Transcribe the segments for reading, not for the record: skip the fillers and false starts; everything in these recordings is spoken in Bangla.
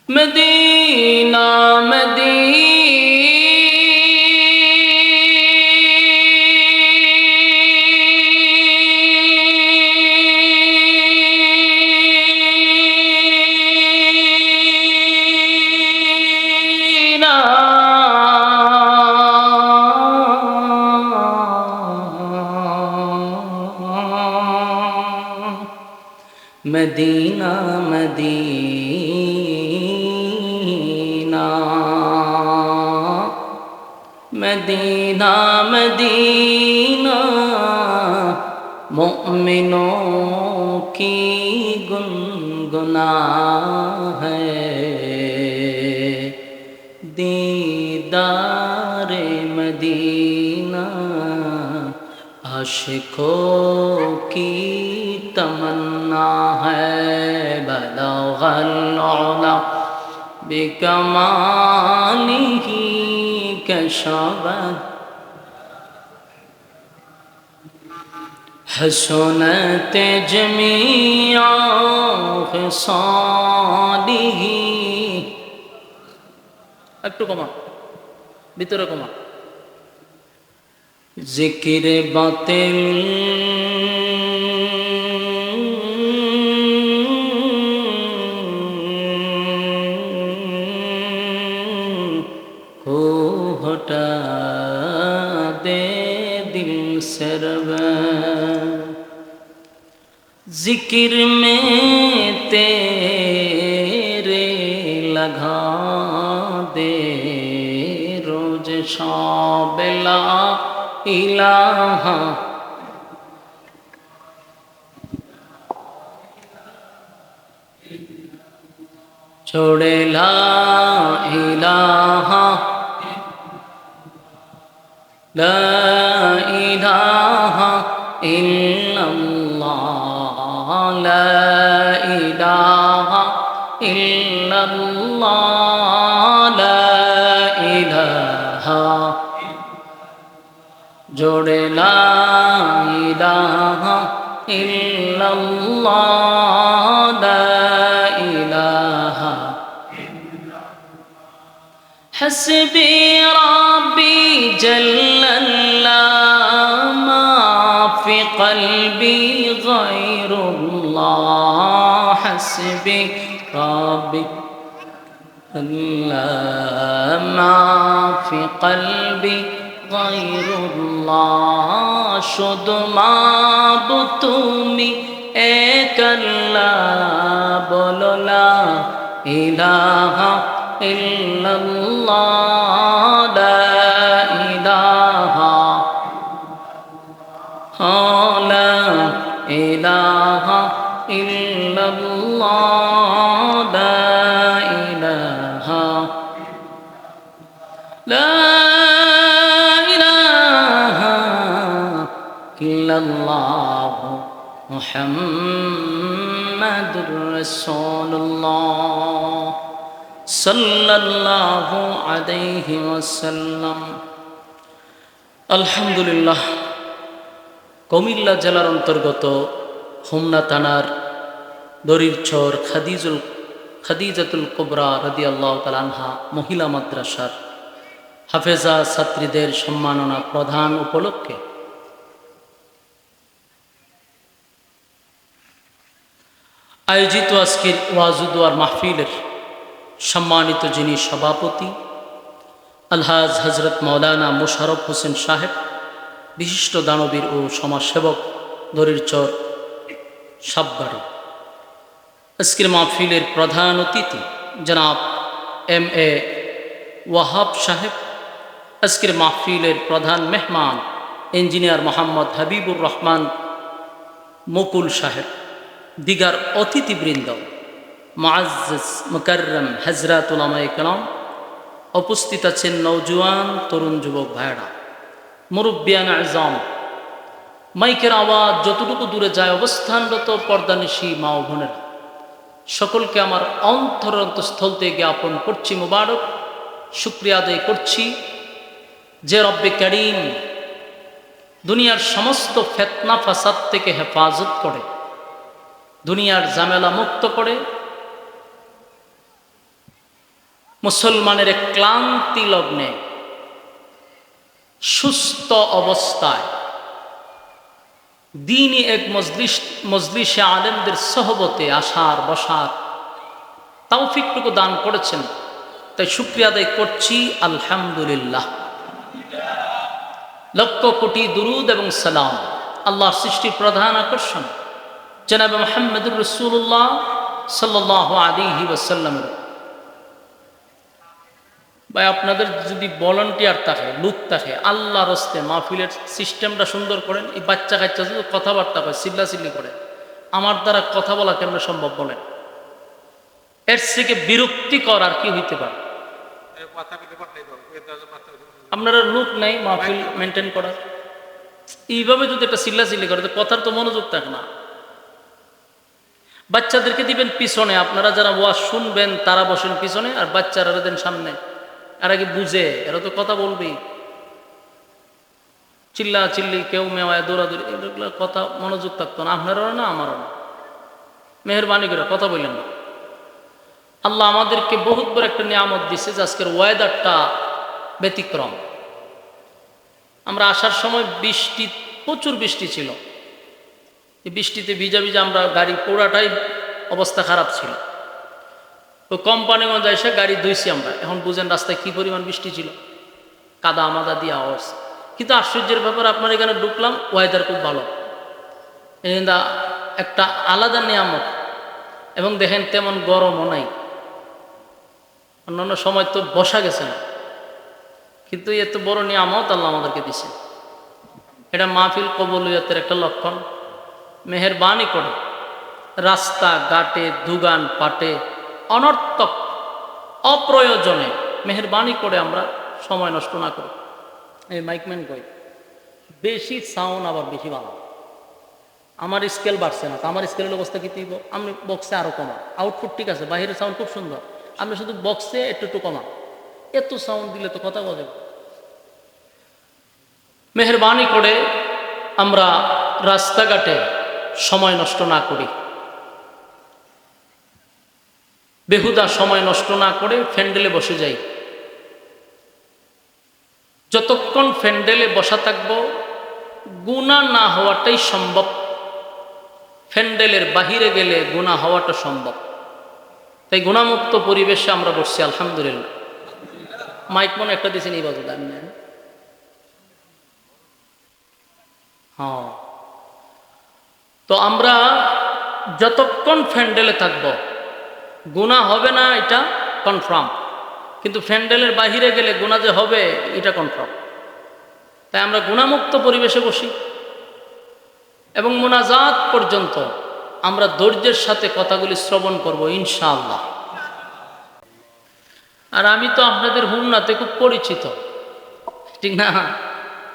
मदीना मदीना मदीना मदीना मदीना मदीना मोमिनों की गुनगुना है दीदार मदीना आशिकों की तमन्ना है बलगल उला बिकमालिही कशबत हसनत जमीआ खिसालिही একটু কমা ভিতরে কমা जिक्र बातिल को हटा दे दिल से रवा जिक्र में तेरे लगा दे रोज शाबिला इलाहा छोड़े ला इलाहा ला इलाहा इल्लल्लाह ला इलाहा इल्लल्लाह ला इलाहा जोड़े ला इलाहा इल्लल्लाह ला इलाहा हस्बी रब्बी जल्लल्लाह मा फी क़ल्बी गैरुल्लाह हस्बी रब्बी अल्लाह मा फी क़ल्बी गैरुल्लाह शुद्ध माबुद तुमी एक अल्लाह बोलो ला इलाहा इल्लल्लाह ला इलाहा ला इलाहा इल्लल्लाह ला इलाहा ला इल्लल्लाह मुहम्मदुर रसूलुल्लाह सल्लल्लाहु अलैहि वसल्लम। আলহামদুলিল্লাহ কুমিল্লা জেলার অন্তর্গত হোমনা থানার দরিরচর খাদিজাতুল কুবরা রাদিয়াল্লাহু তাআলা আনহা মহিলা মাদ্রাসার হাফেজা ছাত্রীদের সম্মাননা প্রদান উপলক্ষে আয়োজিত আজকের ওয়াজ ও দোয়ার মাহফিলের সম্মানিত যিনি সভাপতি আলহাজ হজরত মৌলানা মোশাররফ হোসেন সাহেব, বিশিষ্ট দানবীর ও সমাজসেবক দরিরচর সাববাড়ি। আজকের মাহফিলের প্রধান অতিথি জনাব এম.এ. ওয়াহাব সাহেব। আজকের মাহফিলের প্রধান মেহমান ইঞ্জিনিয়ার মোহাম্মদ হাবিবুর রহমান মুকুল সাহেব। দিগার অতিথিবৃন্দ, মুআজ্জাজ মুকাররম হযরত উলামায়ে কেরাম, উপস্থিত আছেন নওজোয়ান তরুণ যুবক ভাইরা, মুরব্বিয়ান আযম, মাইকের আওয়াজ যতটুকু দূরে যায় অবস্থানরত পর্দানিশী মা ও বোনেরা, সকলকে আমার অন্তরস্থল থেকে জ্ঞাপন করছি মুবারক, শুকরিয়া আদায় করছি যে রব্বে কারীম দুনিয়ার সমস্ত ফিতনা ফাসাদ থেকে হেফাজত করে, দুনিয়ার ঝামেলা মুক্ত করে মুসলমানের এক ক্লান্তি লগ্নে সুস্থ অবস্থায় দিনই এক মজলিসে আলেমদের সহবতে আসার বসার তৌফিকটুকু দান করেছেন, তাই শুকরিয়া আদায় করছি আলহামদুলিল্লাহ। লক্ষ কোটি দুরুদ এবং সালাম আল্লাহর সৃষ্টির প্রধান আকর্ষণ জনাবে মুহাম্মদুর রাসূলুল্লাহ সাল্লাল্লাহু আলাইহি ওয়াসাল্লামের। ভাই, আপনাদের যদি ভলান্টিয়ার থাকে, লোক থাকে, আল্লাহর হস্তে মাহফিলের সিস্টেমটা সুন্দর করেন। এই বাচ্চা কাচ্চা যদি কথাবার্তা হয়, চিল্লাচিল্লি করে, আমার দ্বারা কথা বলা কেমন সম্ভব বলেন? এর থেকে বিরক্তিকর আর কি হইতে পারে? আপনারা লোক নেই মাহফিল মেনটেন করার, এইভাবে যদি একটা চিল্লাচিল্লি করে তো কথার তো মনোযোগ থাকে না। বাচ্চাদেরকে দিবেন পিছনে, আপনারা যারা ওয়াজ শুনবেন তারা বসেন পিছনে, আর বাচ্চারা দেন সামনে। এরা কি বুঝে? এরা তো কথা বলবেই। চিল্লা চিল্লি, কেউ মেওয়ায় দৌড়াদৌড়ি, এগুলো কথা মনোযোগ থাকতো না, আপনারও না আমারও না। মেহরবানি করে কথা বললেন না। আল্লাহ আমাদেরকে বহুত বড় একটা নিয়ামত দিচ্ছে যে আজকের ওয়েদারটা ব্যতিক্রম। আমরা আসার সময় বৃষ্টি, প্রচুর বৃষ্টি ছিল। এই বৃষ্টিতে ভিজা ভিজা আমরা গাড়ি পুরাটাই অবস্থা খারাপ ছিল। ওই কোম্পানিগঞ্জ এসে গাড়ি ধুইছি আমরা। এখন বুঝেন রাস্তায় কি পরিমাণ বৃষ্টি ছিল, কাদা আমাদা দিয়ে আওয়াজ। কিন্তু আশ্চর্যের ব্যাপার, আপনার এখানে ঢুকলাম, ওয়েদার খুব ভালো, এটা একটা আলাদা নিয়ামত। এবং দেখেন তেমন গরমও নাই। অন্যান্য সময় তো বসা গেছে না, কিন্তু এত বড় নিয়ামত আল্লাহ আমাদেরকে দিছে। এটা মাহফিল কবুলিয়তের একটা লক্ষণ। মেহেরবানি করে রাস্তা ঘাটে, দুগান পাটে অনর্থক অপ্রয়োজনে মেহেরবানি করে আমরা সময় নষ্ট না করি। এই মাইকম্যান কই বেশি সাউন্ড আবার বেশি ভালো। আমার স্কেল বাড়ছে না, আমার স্কেলের অবস্থা কি দিব? আমি বক্সে আরো কমা, আউটপুট ঠিক আছে, বাহিরের সাউন্ড খুব সুন্দর, আমি শুধু বক্সে একটু একটু কমা। এত সাউন্ড দিলে তো কথা বলে। মেহেরবানি করে আমরা রাস্তাঘাটে সময় নষ্ট না করি, বেহুদা সময় নষ্ট না করে ফ্যান্ডেলে বসে যাই। যতক্ষণ ফ্যান্ডেলে বসা থাকবো গুনাহ না হওয়াটাই সম্ভব। ফ্যান্ডেলের বাহিরে গেলে গুনাহ হওয়াটা সম্ভব। তাই গুনাহমুক্ত পরিবেশে আমরা বসছি আলহামদুলিল্লাহ। মাইক মনে একটা দিয়েছেন এই বাজু দেন। হ্যাঁ, তো আমরা যতক্ষণ ফ্যান্ডেলে থাকব গুনাহ হবে না, এটা কনফার্ম। কিন্তু ফ্যান্ডেলের বাহিরে গেলে গুনাহ যে হবে এটা কনফার্ম। তাই আমরা গুনাহমুক্ত পরিবেশে বসি এবং মুনাজাত পর্যন্ত আমরা ধৈর্যের সাথে কথাগুলি শ্রবণ করব ইনশাআল্লাহ। আর আমি তো আপনাদের হুন্নাতে খুব পরিচিত, ঠিক না?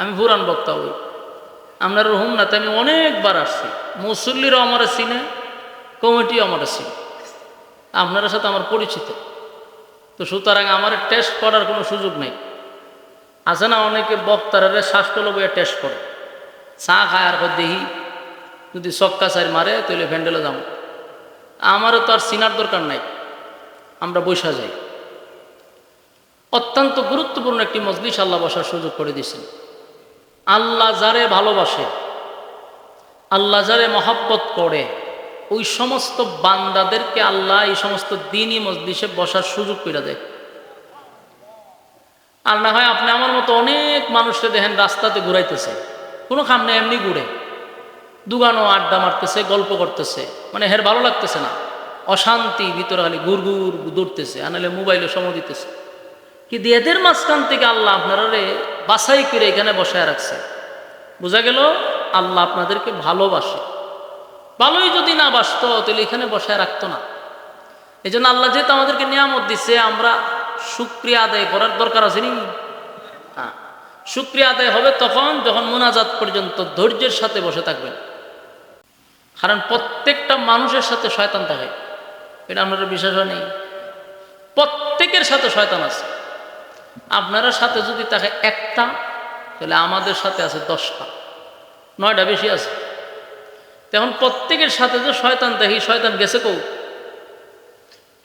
আমি পুরান বক্তা হই। আপনার হুন্নাতে আমি অনেকবার আসছি। মুসল্লিরাও আমার চিনে, কমিটিও আমার চিনে, আপনার সাথে আমার পরিচিত। তো সুতরাং আমার টেস্ট করার কোনো সুযোগ নেই। আছে না অনেকে বক্তারা শ্বাসটলো বইয়া টেস্ট করে, চা খায় আর দেখি যদি চক্কা চার মারে তাহলে ভ্যান্ডেলে যাবো। আমারও তো আর চিনার দরকার নাই, আমরা বৈশা যাই। অত্যন্ত গুরুত্বপূর্ণ একটি মজলিস আল্লাহ বসার সুযোগ করে দিয়েছেন। আল্লাহ যারে ভালোবাসে, আল্লাহ যারে মহব্বত করে, ওই সমস্ত বান্দাদেরকে আল্লাহ এই সমস্ত দিনই মজলিসে বসার সুযোগ করে দেয়। আর না হয় আপনি আমার মতো অনেক মানুষকে দেখেন রাস্তাতে ঘুরাইতেছে, কোনো কাম নেই, এমনি ঘুরে দুগানো আড্ডা মারতেছে, গল্প করতেছে, মানে হের ভালো লাগতেছে না, অশান্তি ভিতরে খালি ঘুর ঘুর দৌড়তেছে, আনালে মোবাইলে সময় দিতেছে। কিন্তু এদের মাঝখান থেকে আল্লাহ আপনারা বাছাই করে এখানে বসায় রাখছে। বোঝা গেল আল্লাহ আপনাদেরকে ভালোবাসে। ভালোই যদি না বাসতো তাহলে এখানে বসায় রাখতো না। এই জন্য আল্লাহ যেহেতু আমাদেরকে নিয়ামত দিচ্ছে, আমরা শুকরিয়া আদায় করার দরকার আছে নি? হ্যাঁ, শুকরিয়া আদায় হবে তখন যখন মুনাজাত পর্যন্ত ধৈর্যের সাথে বসে থাকবেন। কারণ প্রত্যেকটা মানুষের সাথে শয়তান থাকে, এটা আপনারা বিশ্বাস নেই। প্রত্যেকের সাথে শয়তান আছে। আপনারা সাথে যদি থাকে একটা, তাহলে আমাদের সাথে আছে 10টা, 9টা বেশি আছে। তখন প্রত্যেকের সাথে যে শয়তান দেখি, শয়তান গেছে কৌ?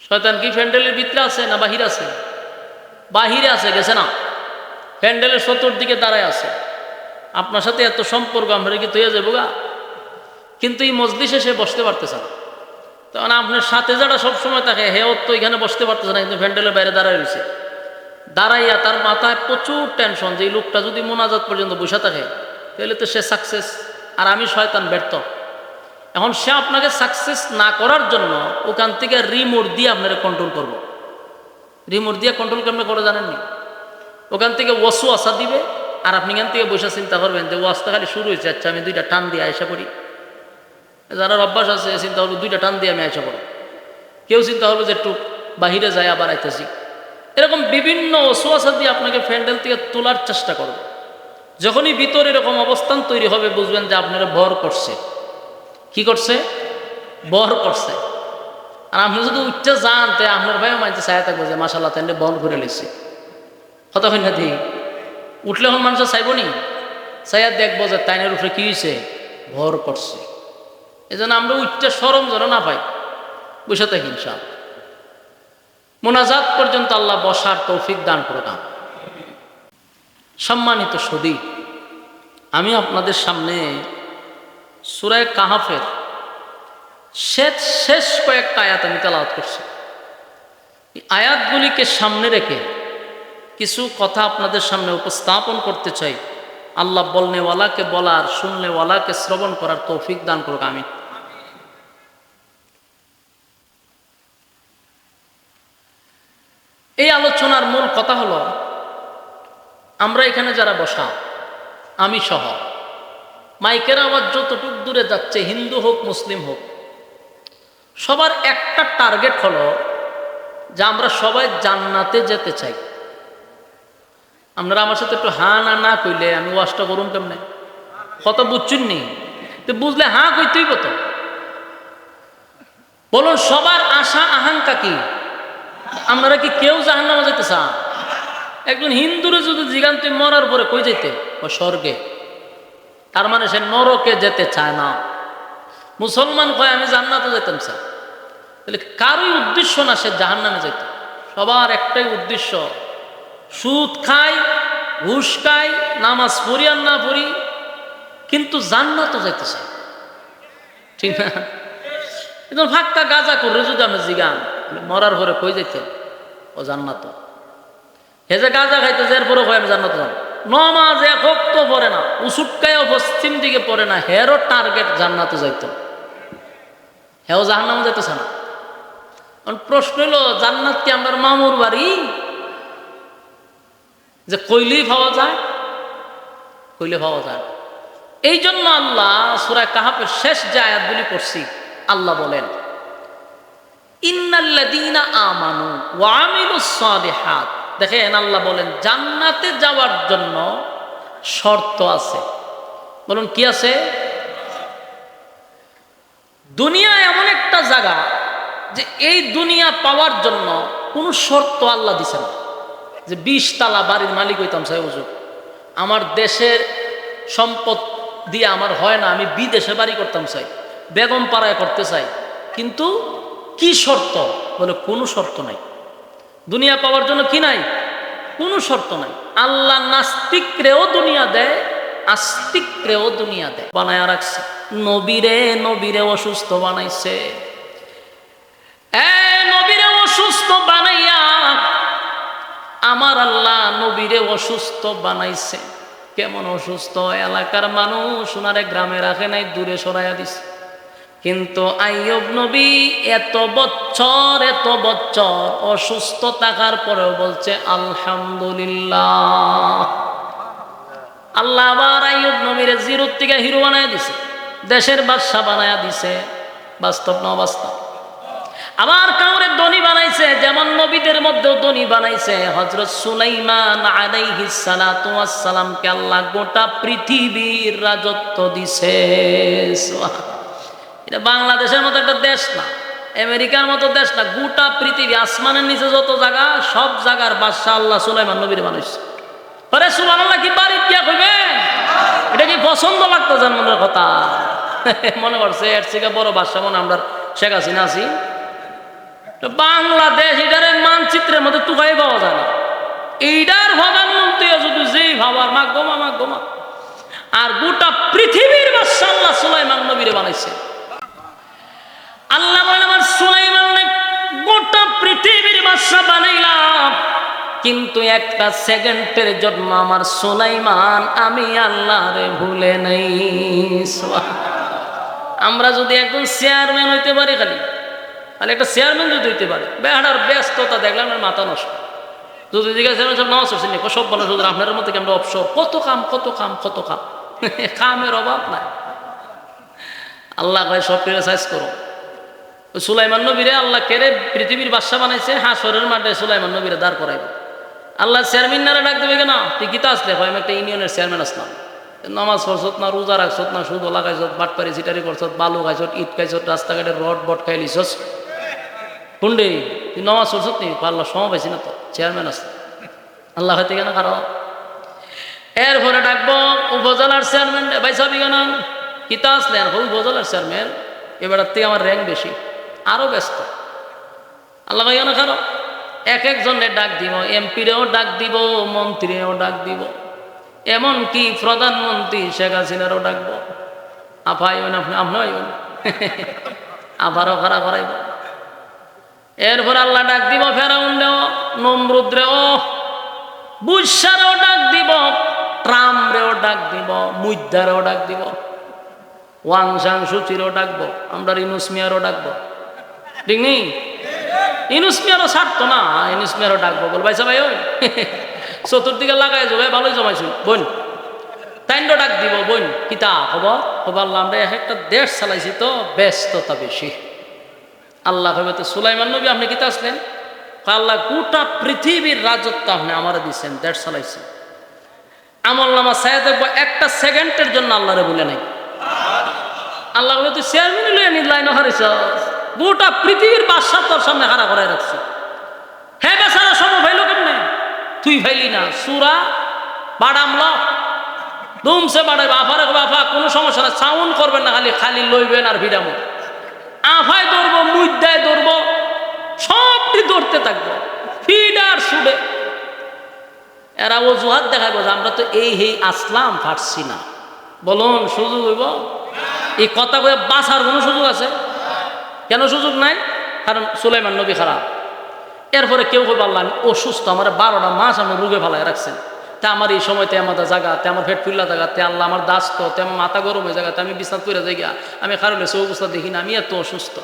শয়তান কি ফ্যান্ডেলের ভিতরে আছে না বাহির আছে? বাহিরে আছে, গেছে না, প্যান্ডেলের চতুর্দিকে দাঁড়ায় আছে, আপনার সাথে এত সম্পর্ক আমরা কি তৈরি যাবো গা, কিন্তু এই মজলিসে সে বসতে পারতেছে না। তখন আপনার সাথে যারা সবসময় থাকে হেও তো এখানে বসতে পারতেছে না, কিন্তু প্যান্ডেলের বাইরে দাঁড়ায় রয়েছে। দাঁড়াইয়া তার মাথায় প্রচুর টেনশন যে এই লোকটা যদি মোনাজাত পর্যন্ত বসে থাকে তাহলে তো সে সাকসেস, আর আমি শয়তান ব্যর্থ। এখন সে আপনাকে সাকসেস না করার জন্য ওখান থেকে রিমোট দিয়ে আপনারা কন্ট্রোল করব। রিমোট দিয়ে কন্ট্রোল কেমন করে জানেননি? ওখান থেকে ওয়াসওয়াসা দিবে, আর আপনি এখান থেকে বসে চিন্তা করবেন যে ওয়াসটা খালি শুরু হয়েছে, আচ্ছা আমি দুইটা টান দিয়ে আয়সা করি। যারা অভ্যাস আছে চিন্তা করবো দুইটা টান দিয়ে আমি আয়সা করি, কেউ চিন্তা করবো যে একটু বাহিরে যায় আবার আইতেছি। এরকম বিভিন্ন ওয়াসওয়াসা দিয়ে আপনাকে প্যান্ডেল থেকে তোলার চেষ্টা করবে। যখনই ভিতরে এরকম অবস্থান তৈরি হবে বুঝবেন যে আপনারা ভর করছে। কি করছে? বর করছে। আর আপনি যদি উঠতে যান তো আপনার ভাইও মানতে চাই থাকবো যে মাসাল্লাহ তাই বন করে লিখছে, কতক্ষণ না দিই উঠলে এখন মানুষের চাইব নি, চাইয়া দেখবো যে তাইনের উপরে কি হয়েছে, ভর করছে। এই জন্য আমরা উঠতে সরম যেন না পাই, বসে থাকি ইনশাআল্লাহ। মোনাজাত পর্যন্ত আল্লাহ বসার তৌফিক দান করুন। সম্মানিত সুধী, আমি আপনাদের সামনে সূরা কাহাফের শেষ কয়েকটা আয়াত আমি তেলাওয়াত করছি। এই আয়াতগুলিকে সামনে রেখে কিছু কথা আপনাদের সামনে উপস্থাপন করতে চাই। আল্লাহ বলনেওয়ালাকে বলার, শুননেওয়ালাকে শ্রবণ করার তৌফিক দান করুক, আমিন। এই আলোচনার মূল কথা হলো, আমরা এখানে যারা বসা, আমি সহ, মাইকের আওয়াজ যতটুক দূরে যাচ্ছে, হিন্দু হোক মুসলিম হোক, সবার একটা টার্গেট হলো যে আমরা সবাই জান্নাতে যেতে চাই। আপনারা আমার সাথে একটু হ্যাঁ না না কইলে আমি ওয়াজটা করুন কেমনে? কত বুঝছেন নি? তো বুঝলে হ্যাঁ কইতেই কত। বলুন সবার আশা আকাঙ্ক্ষা কি? আপনারা কি কেউ জাহান্নামে যেতে চান? একজন হিন্দুরে যদি জিগান তুই মরার পরে কই যেতে, ও স্বর্গে, তার মানে সে নরকে যেতে চায় না। মুসলমান কয় আমি জান্নাতে যেতাম চাই, তাহলে কারোই উদ্দেশ্য না সে জাহান্নামে যেত। সবার একটাই উদ্দেশ্য, সুদ খাই, ঘুষ খাই, নামাজ পড়ি আর না পড়ি, কিন্তু জান্নাতও যাইতে চাই, ঠিক না? একদম ফাঁকা গাজা করে যদি আমি জিগান মরার পরে কই যেতেন, ও জান্নাত। হে যে গাজা খাইতে যে এরপরে কয় আমি জান্নাত যান, নমাজ এক ওয়াক্ত পড়ে না, উসুটকায়ও পশ্চিম দিকে পড়ে না, হেরও টার্গেট জান্নাতে যাইত, হেও জাহান্নামে যাইতেছে না। প্রশ্ন হলো জান্নাত কি আমার মামুর বাড়ি যে কইলেই পাওয়া যায়? কইলে পাওয়া যায়। এই জন্য আল্লাহ সূরা কাহাফের শেষ যে আয়াতগুলি পড়ছি, আল্লাহ বলেন ইন্নাল্লাযীনা আমানু ওয়া আমিলুস সালিহাত। দেখেন আল্লাহ বলেন জান্নাতে যাওয়ার জন্য শর্ত আছে। বলুন কি আছে? দুনিয়া এমন একটা জায়গা যে এই দুনিয়া পাওয়ার জন্য কোনো শর্ত আল্লাহ দিছে না, যে 20 তালা বাড়ির মালিক হইতাম চাই, হুজুর আমার দেশের সম্পদ দিয়ে আমার হয় না, আমি বিদেশে বাড়ি করতাম চাই, বেগম পাড়ায় করতে চাই, কিন্তু কি শর্ত? বলে কোনো শর্ত নাই। দুনিয়া পাওয়ার জন্য কি নাই? কোনো শর্ত নাই। আল্লাহ নাস্তিকরেও দুনিয়া দেয়, আস্তিকরেও দুনিয়া দেয়, বানায়া রাখছে। নবীরে অসুস্থ বানাইছে, নবীরে অসুস্থ বানাইয়া আমার আল্লাহ নবীরে অসুস্থ বানাইছে। কেমন অসুস্থ? এলাকার মানুষ ওনারে গ্রামে রাখে নাই, দূরে সরাইয়া দিছে। কিন্তু আইয়ুব নবী এত বছর অসুস্থ থাকার পরেও বলছে আলহামদুলিল্লাহ। আল্লাহ আবার আইয়ুব নবীরে জিরোর থেকে হিরো বানায় দিছে, দেশের বাদশা বানায়া দিছে। বাস্তব না অবাস্তব? আবার কাউরে ধনী বানাইছে, যেমন নবীদের মধ্যেও ধনী বানাইছে। হযরত সুলাইমান আলাইহিস সালাতু ওয়াস সালামকে আল্লাহ গোটা পৃথিবীর রাজত্ব দিছে। এটা বাংলাদেশের মতো একটা দেশ না, আমেরিকার মতো দেশ না, গোটা পৃথিবী, আসমানের নিচে যত জায়গা সব জায়গার বাদশা আল্লাহ সুলাইমান নবীর বানাইছে। আরে সুবহানাল্লাহ, কি বাড়ি দিয়া কইবেন? এটা কি পছন্দ লাগতো জন্মের কথা? মনে করছে এর থেকে বড় বাদশা মনে আমরা শেখ হাসিনা আছি। বাংলাদেশ এটার মানচিত্রের মধ্যে তুকাই পাওয়া যায় না। আর গোটা পৃথিবীর বাদশা আল্লাহ সুলাইমান নবীরে বানাইছে। আল্লাহ বলেন আমার সুলাইমান গোটা পৃথিবীর বাদশা বানাইলাম, কিন্তু একটা সেকেন্ডের জন্য আমার সুলাইমান আমি আল্লাহরে ভুলে নাই। আমরা যদি একজন চেয়ারম্যান হইতে পারি, খালি একটা চেয়ারম্যান যদি হইতে পারে, বেহার ব্যস্ততা দেখলাম মাথা নষ্ট। যদি জিজ্ঞাসা সব নামাজ পড়ছেন সব বলে শুধু আপনার মধ্যে কেমন অবসর, কত কাম কত কাম কত কাম, কামের অভাব নাই। আল্লাহ কয় সব সাইজ করো। সুলাইমান নবীরে আল্লাহ কেড়ে পৃথিবীর বাদশা বানাইছে, হাসরের মাঠে সুলাইমান নবীরে দাঁড় করাইব। আল্লাহ চেয়ারম্যানারে ডাক দেবে কেনা, তুই গীতা আসলে হয় আমি একটা ইউনিয়নের চেয়ারম্যান আসলাম, নামাজ পড়ছত না, রোজা রাখছত না, সুদ লাগাইছত, বাটপারি চিটারি করছত, বালু খাইছত, ইট খাইছত, রাস্তাঘাটে রড বট খাই লিছস, কুন্ডে তুই নামাজ পড়ছত নি? আল্লাহ সময় পাইছি না তো, চেয়ারম্যান আসলাম। আল্লাহ হয়তো কেন কারো এরপরে ডাকবো উপজেলার চেয়ারম্যান, ভাই সাবি কেন গীতা আসলেন, উপজেলার চেয়ারম্যান, এবার থেকে আমার র্যাঙ্ক বেশি, আরো ব্যস্ত। আল্লাহ ভাই কেন কারো এক একজনের ডাক দিব, এমপিরেও ডাক দিব, মন্ত্রীও ডাক দিব, এমনকি প্রধানমন্ত্রী শেখ হাসিনারও ডাকবো। আফা আইবেন, আপনি আইবেন, আবারও খাড়া করাইব। এরপর আল্লাহ ডাক দিব ফেরাউনরেও, নমরুদরেও, বুশারেও ডাক দিব, ট্রাম্পরেও ডাক দিব, মুদ্দারেও ডাক দিব, ওয়াংশাং সুচিরও ডাকবো, আমরা ইউনুস মিয়ারও ডাকবো। ঠিক নেই? ইউনুস মিয়ারও ছাড়তো না, ইউনুস মিয়ারও ডাকবো। বল ভাই সবাই ওই চতুর্দিকে লাগাই যাবে, ভালোই জমাইছুন বোন, তাইন্ড ডাক দিব বোন, কিতা খবর খবর। আল্লাহ আমরা এক একটা দেশ চালাইছি তো ব্যস্ততা বেশি। আল্লাহ ভাবে তো সুলাইমান নবী আপনি কিতা আসলেন? আল্লাহ গোটা পৃথিবীর রাজত্ব আপনি আমারে দিচ্ছেন, দেশ চালাইছেন। আমল নামা ছায়া দেখবো, একটা সেকেন্ডের জন্য আল্লাহরে বলে নাই। আল্লাহ বলে তুই চেয়ারম্যান লইয়া নি লাইন হারিস, গোটা পৃথিবীর বাদশা তোর সামনে হারা করাই রাখছি। হ্যাঁ বেচারা সব ভাইলো কেমনে? তুই ভাইলি না, সুরা বাড়ামল দুমসে বাড়াইব, আফারে আফা কোনো সমস্যা না, সাউন্ড করবেন না, খালি খালি লইবেন আর ভিড়ামো। আফায় ধরবো, মুদ্দায় ধরবো, সবটি ধরতে থাকবো, ফিড আর সুডে। এরা অজুহাত দেখাবো যে আমরা তো এই আসলাম, পারছি না। বলুন সুযোগ হইব? এই কথা কয়ে বাঁচার কোনো সুযোগ আছে? কেন সুযোগ নাই? কারণ সুলাইমান নবী খারাপ। এরপরে কেউ কই আল্লাহ আমি অসুস্থ, আমার 12টা মাস আমি রোগে ফেলায় রাখছেন, তা আমার এই সময়তে আমাদের জায়গাতে আমার পেট ফুল্লা জায়গাতে আল্লাহ আমার দাস্ত, তে আমার মাথা গরম হয়ে জায়গাতে আমি বিছনাত করে যাই গিয়া, আমি খারলে সে অবস্থা দেখি না, আমি এত অসুস্থ।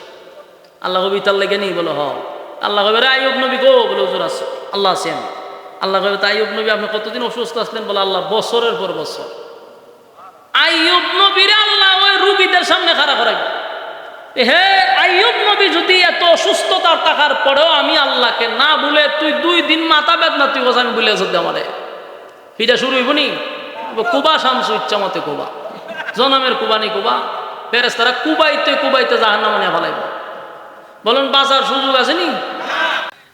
আল্লাহ কবি তার লেগে নেই বলো হ। আল্লাহ কবে রে আইয়ুব নবী গো, বলে হুজুর আছে, আল্লাহ আছেন। আল্লাহ কবে তা আইয়ুব নবী আপনি কতদিন অসুস্থ আসলেন? বলে আল্লাহ বছরের পর বছর। আইয়ুব নবীর আল্লাহ ওই রুগীদের সামনে খাড়া করাইবে। হে আইয়ুব নবী যদি এত অসুস্থতার টাকার পরেও আমি আল্লাহকে না বলে, তুই 2 দিন মাথা বেদনা তুই বস, আমি বলে যদি আমারে ফিটা শুরু হইব নি? কুবা শামসু ইচ্ছা মতে কুবা, জনমের কুবা নি কুবা, ফেরেশতারা কুবাইতে কুবাইতে জাহান্নামে নিয়ে ফেলাইব। বলুন বাঁচার সুযোগ আছে নি?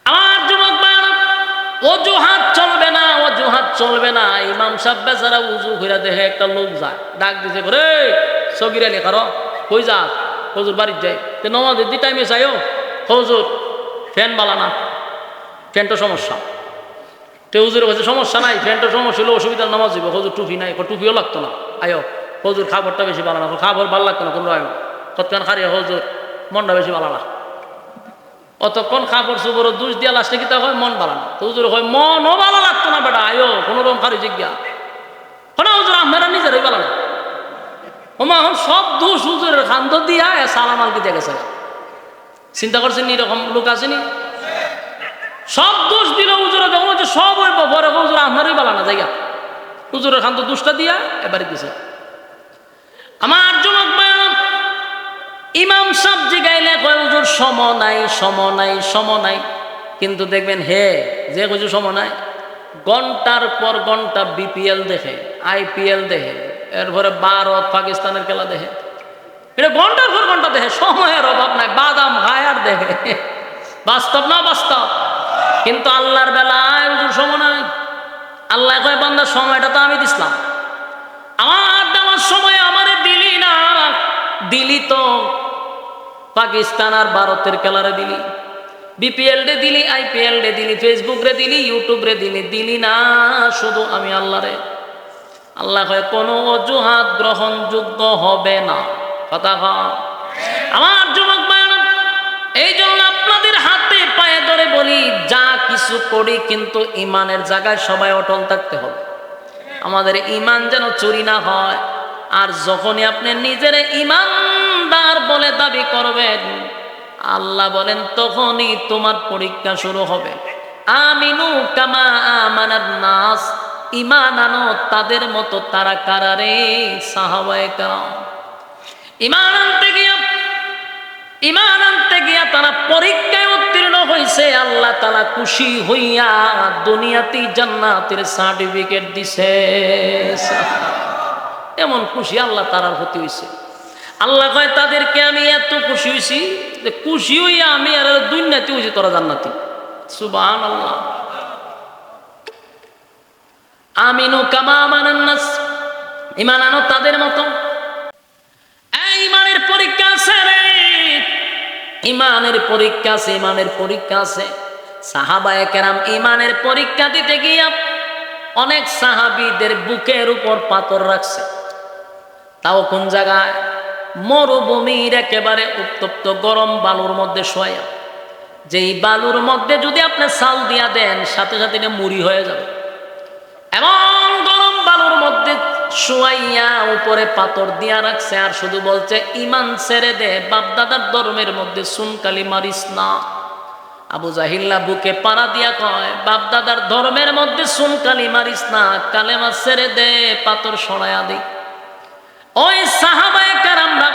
আমার যুবক ভাইরা, অজুহাত চলবে না, অজুহাত চলবে না। ইমাম সাহেব বেচারা উজু কইরা দেখে একটা লোক যায়, ডাক দিছে করে সগিরা নি কারো কই যা? হুজুর বাড়ির যাই। নমাজের দি টাইমে চাইও, হুজুর ফ্যান বালানা, ফ্যানটা সমস্যা। তো হুজুর কাছে সমস্যা নাই, ফ্যানটা সমস্যা হলে অসুবিধা, নামাজ দিব। হুজুর টুপি নাই, টুপিও লাগতো না, আয়ো হুজুর খাবারটা বেশি বালানা, খাবার ভালো লাগতো না কোনো আয়ো কতক্ষণ খারিয়া, হুজুর মনটা বেশি বালানা। অতক্ষণ খাবার সুবর দুষ দিয়া লাস্টে কি তা হয় মন বালানা। তো হুজুর হয় মনও ভালো লাগতো না বেটা, আয়ো কোনো রকম খারি জিজ্ঞা কোনো হুজুর আপনারা নিজেরাই বালানা। ওমা এখন সব দোষ হুজুরের খান্ত দিয়া সালাম আলকি দিয়ে গেছে। চিন্তা করছেন এরকম লোক আসেনি? সব দোষ দিল হুজুরে, যখন হচ্ছে সব ওই পরে হুজুর আপনারই বালানা জায়গা, হুজুরের খান্ত দোষটা দিয়া এবারে দিছে। আমার যুবক ভাইরা, ইমাম সাহেব জিগাইলে কয় হুজুর সম নাই, সম নাই, সম নাই। কিন্তু দেখবেন হে যে হুজুর সম নাই, ঘন্টার পর ঘন্টা বিপিএল দেখে, আইপিএল দেখে, এরপরে ভারত পাকিস্তানের খেলা দেখে, এটা ঘন্টার পর ঘন্টা দেখে, সময়ের অভাব নাই, বাদাম খায় আর দেখে। বাস্তব না বাস্তব? কিন্তু আল্লাহর বেলায় হুজুর সময় নাই। আল্লাহ কয় বান্দা সময়টা তো আমি দিছিলাম, আমার দেওয়ার সময় আমারে দিলি না, দিলি তো পাকিস্তান আর ভারতের খেলারে দিলি, বিপিএল রে দিলি, আইপিএল রে দিলি, ফেসবুক রে দিলি, ইউটিউব রে দিলি, দিলি না শুধু আমি আল্লাহরে। আল্লাহ কয় কোনো অজুহাত গ্রহণযোগ্য হবে না। কথা কয় আমার যুবক ভাইরা, এই জন্য আপনাদের হাতে পায়ে ধরে বলি, যা কিছু করি কিন্তু ইমানের জায়গায় সবাই অটল থাকতে হবে। আমাদের ইমান যেন চুরি না হয়। আর যখনই আপনি নিজের ইমানদার বলে দাবি করবেন, আল্লাহ বলেন তখনই তোমার পরীক্ষা শুরু হবে। আমিনু কামা আমানান নাস, ইমান আনো তাদের মতো। তারা কারারে? সাহাবায়ে কেরাম। ইমান আনতে গিয়া তারা পরীক্ষায় উত্তীর্ণ হয়েছে। আল্লাহ তাআলা খুশি হইয়া দুনিয়াতেই জান্নাতের সার্টিফিকেট দিছে। এমন খুশি আল্লাহ তাআলার প্রতি হইছে। আল্লাহ কয় তাদেরকে আমি এত খুশি হইছি যে খুশি হইয়া আমি আর দুনিয়াতে হইছি তোরা জান্নাতি। সুবহানাল্লাহ। আমিনু কামা আমানান নাস, ইমান আনো তাদের মতো। এই ইমানের পরীক্ষা আছে রে, ইমানের পরীক্ষা আছে, ইমানের পরীক্ষা আছে। সাহাবায়ে কেরাম ইমানের পরীক্ষা দিতে গিয়া অনেক সাহাবীদের বুকের উপর পাথর রাখছে। তাও কোন জায়গায়? মরুভূমির একেবারে উত্তপ্ত গরম বালুর মধ্যে শোয়া। যেই বালুর মধ্যে যদি আপনি চাল দিয়া দেন, সাথে সাথে এটা মুড়ি হয়ে যাবে। এমন গরম বালুর মধ্যে শুয়াইয়া উপরে পাথর দিয়া রাখছে, আর শুধু বলছে ইমান ছেড়ে দে, বাপদাদার ধর্মের মধ্যে সুনকালি মারিস না। আবু জাহিল্লা বুকে পাড়া দিয়া কয়, বাপদাদার ধর্মের মধ্যে সুনকালি মারিস না, কালেমা ছেড়ে দে, পাথর সরাইয়া দে। ওই সাহাবায়ে কেরামরা